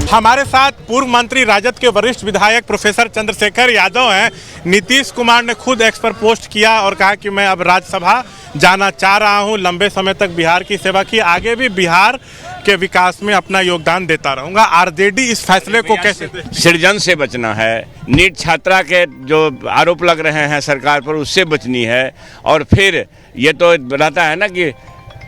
हमारे साथ पूर्व मंत्री राजद के वरिष्ठ विधायक प्रोफेसर चंद्रशेखर यादव हैं। नीतीश कुमार ने खुद एक्स पर पोस्ट किया और कहा कि मैं अब राज्यसभा जाना चाह रहा हूं, लंबे समय तक बिहार की सेवा की, आगे भी बिहार के विकास में अपना योगदान देता रहूंगा। आरजेडी इस फैसले को कैसे? सृजन से बचना है, नीट छात्रा के जो आरोप लग रहे हैं सरकार पर उससे बचनी है, और फिर ये तो रहता है ना कि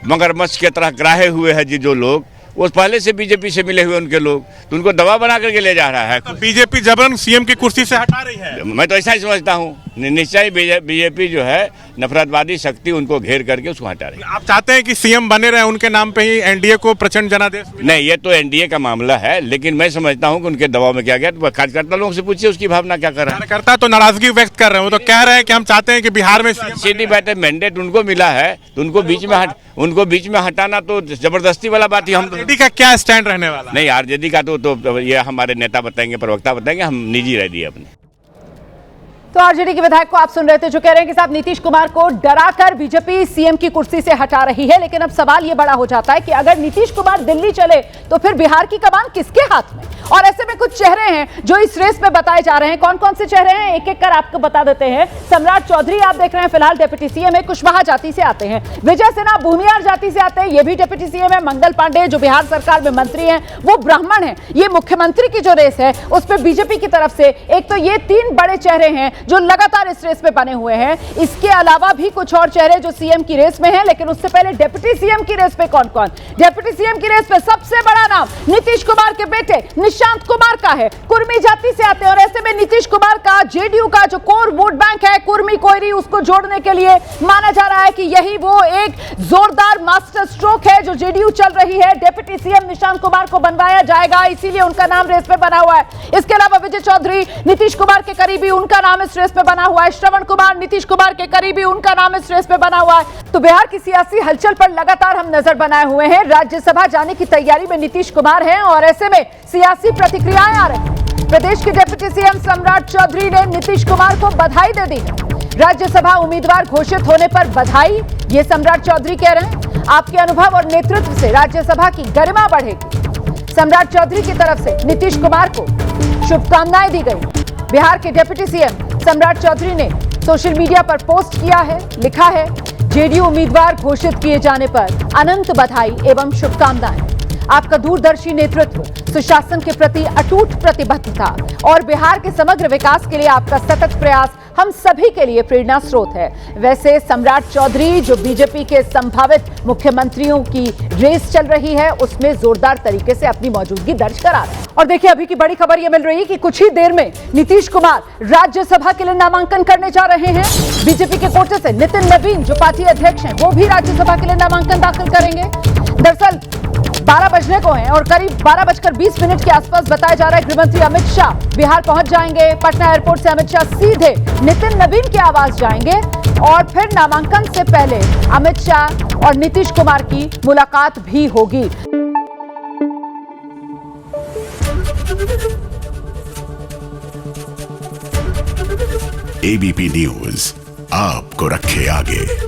मगरमच्छ की तरह ग्राहे हुए हैं जो लोग, वो पहले से बीजेपी से मिले हुए उनके लोग, तो उनको दवा बना करके ले जा रहा है। तो बीजेपी जबरन सीएम की कुर्सी से हटा रही है। मैं तो ऐसा ही समझता हूँ, निश्चय बीजेपी जो है नफरतवादी शक्ति उनको घेर करके उसको हटा रही है। आप चाहते हैं कि सीएम बने रहे, उनके नाम पे ही एनडीए को प्रचंड जनादेश? नहीं, ये तो एनडीए का मामला है, लेकिन मैं समझता हूँ कि उनके दबाव में क्या गया। तो कार्यकर्ता लोगों से पूछिए उसकी भावना क्या कर रहा है। कार्यकर्ता तो नाराजगी व्यक्त कर रहे हो, तो कह रहे हैं कि हम चाहते हैं कि बिहार में सीधी बात है, मैंडेट उनको मिला है तो उनको बीच में हटाना तो जबरदस्ती वाला बात ही। हम का क्या स्टैंड रहने वाला? नहीं, आरजेडी का तो ये हमारे नेता बताएंगे, प्रवक्ता बताएंगे, हम निजी रह दिए अपने। तो आरजेडी के विधायक को आप सुन रहे थे जो कह रहे हैं कि साहब नीतीश कुमार को डराकर बीजेपी सीएम की कुर्सी से हटा रही है। लेकिन अब सवाल यह बड़ा हो जाता है कि अगर नीतीश कुमार दिल्ली चले तो फिर बिहार की कमान किसके हाथ में? और ऐसे में कुछ चेहरे हैं जो इस रेस में बताए जा रहे हैं। कौन कौन से चेहरे हैं एक एक कर आपको बता देते हैं। सम्राट चौधरी आप देख रहे हैं फिलहाल डिप्टी सीएम है, कुशवाहा जाति से आते हैं। विजय सिन्हा भूमियार जाति से आते हैं, ये भी डिप्टी सीएम है। मंगल पांडे जो बिहार सरकार में मंत्री हैं वो ब्राह्मण हैं। ये मुख्यमंत्री की जो रेस है उस पर बीजेपी की तरफ से एक तो ये 3 बड़े चेहरे हैं जो लगातार इस रेस में बने हुए हैं। इसके अलावा भी कुछ और चेहरे जो सीएम की रेस में हैं, लेकिन उससे पहले डिप्टी सीएम की रेस में कौन कौन? डिप्टी सीएम की रेस में सबसे बड़ा नाम नीतीश कुमार के बेटे निशांत कुमार का है। कुर्मी जाति से आते हैं और ऐसे में नीतीश कुमार का जेडीयू का जो कोर वोट बैंक है कुर्मी कोयरी, उसको जोड़ने के लिए माना जा रहा है कि यही वो एक जोरदार मास्टर स्ट्रोक है जो जेडीयू चल रही है। डिप्टी सीएम निशांत कुमार को बनवाया जाएगा, इसीलिए उनका नाम रेस में बना हुआ है। इसके अलावा विजय चौधरी नीतीश कुमार के करीबी, उनका नाम इस रेस में बना हुआ है। श्रवण कुमार नीतीश कुमार के करीबी, उनका नाम इस रेस में बना हुआ है। तो बिहार की सियासी हलचल पर लगातार हम नजर बनाए हुए हैं। राज्यसभा जाने की तैयारी में नीतीश कुमार हैं और ऐसे में सियासी प्रतिक्रियाएं आ रही हैं। प्रदेश के डिप्टी सीएम सम्राट चौधरी ने नीतीश कुमार को बधाई दे दी है। राज्यसभा उम्मीदवार घोषित होने पर बधाई, ये सम्राट चौधरी कह रहे हैं। आपके अनुभव और नेतृत्व से राज्यसभा की गरिमा बढ़ेगी। सम्राट चौधरी की तरफ से नीतीश कुमार को शुभकामनाएं दी गई। बिहार के डिप्टी सीएम सम्राट चौधरी ने सोशल मीडिया पर पोस्ट किया है, लिखा है, जेडीयू उम्मीदवार घोषित किए जाने पर अनंत बधाई एवं शुभकामनाएं। आपका दूरदर्शी नेतृत्व, सुशासन के प्रति अटूट प्रतिबद्धता और बिहार के समग्र विकास के लिए आपका सतत प्रयास हम सभी के लिए प्रेरणा स्रोत है। वैसे सम्राट चौधरी जो बीजेपी के संभावित मुख्यमंत्रियों की रेस चल रही है उसमें जोरदार तरीके से अपनी मौजूदगी दर्ज करा रहे हैं। और देखिए अभी की बड़ी खबर यह मिल रही है कि कुछ ही देर में नीतीश कुमार राज्यसभा के लिए नामांकन करने जा रहे हैं। बीजेपी के कोटे से नितिन नवीन जो पार्टी अध्यक्ष हैं वो भी राज्यसभा के लिए नामांकन दाखिल करेंगे। दरअसल 12 बजने को हैं और करीब 12:20 के आसपास बताया जा रहा है गृहमंत्री अमित शाह बिहार पहुंच जाएंगे। पटना एयरपोर्ट से अमित शाह सीधे नितिन नवीन के आवास जाएंगे और फिर नामांकन से पहले अमित शाह और नीतीश कुमार की मुलाकात भी होगी। एबीपी न्यूज आपको रखे आगे।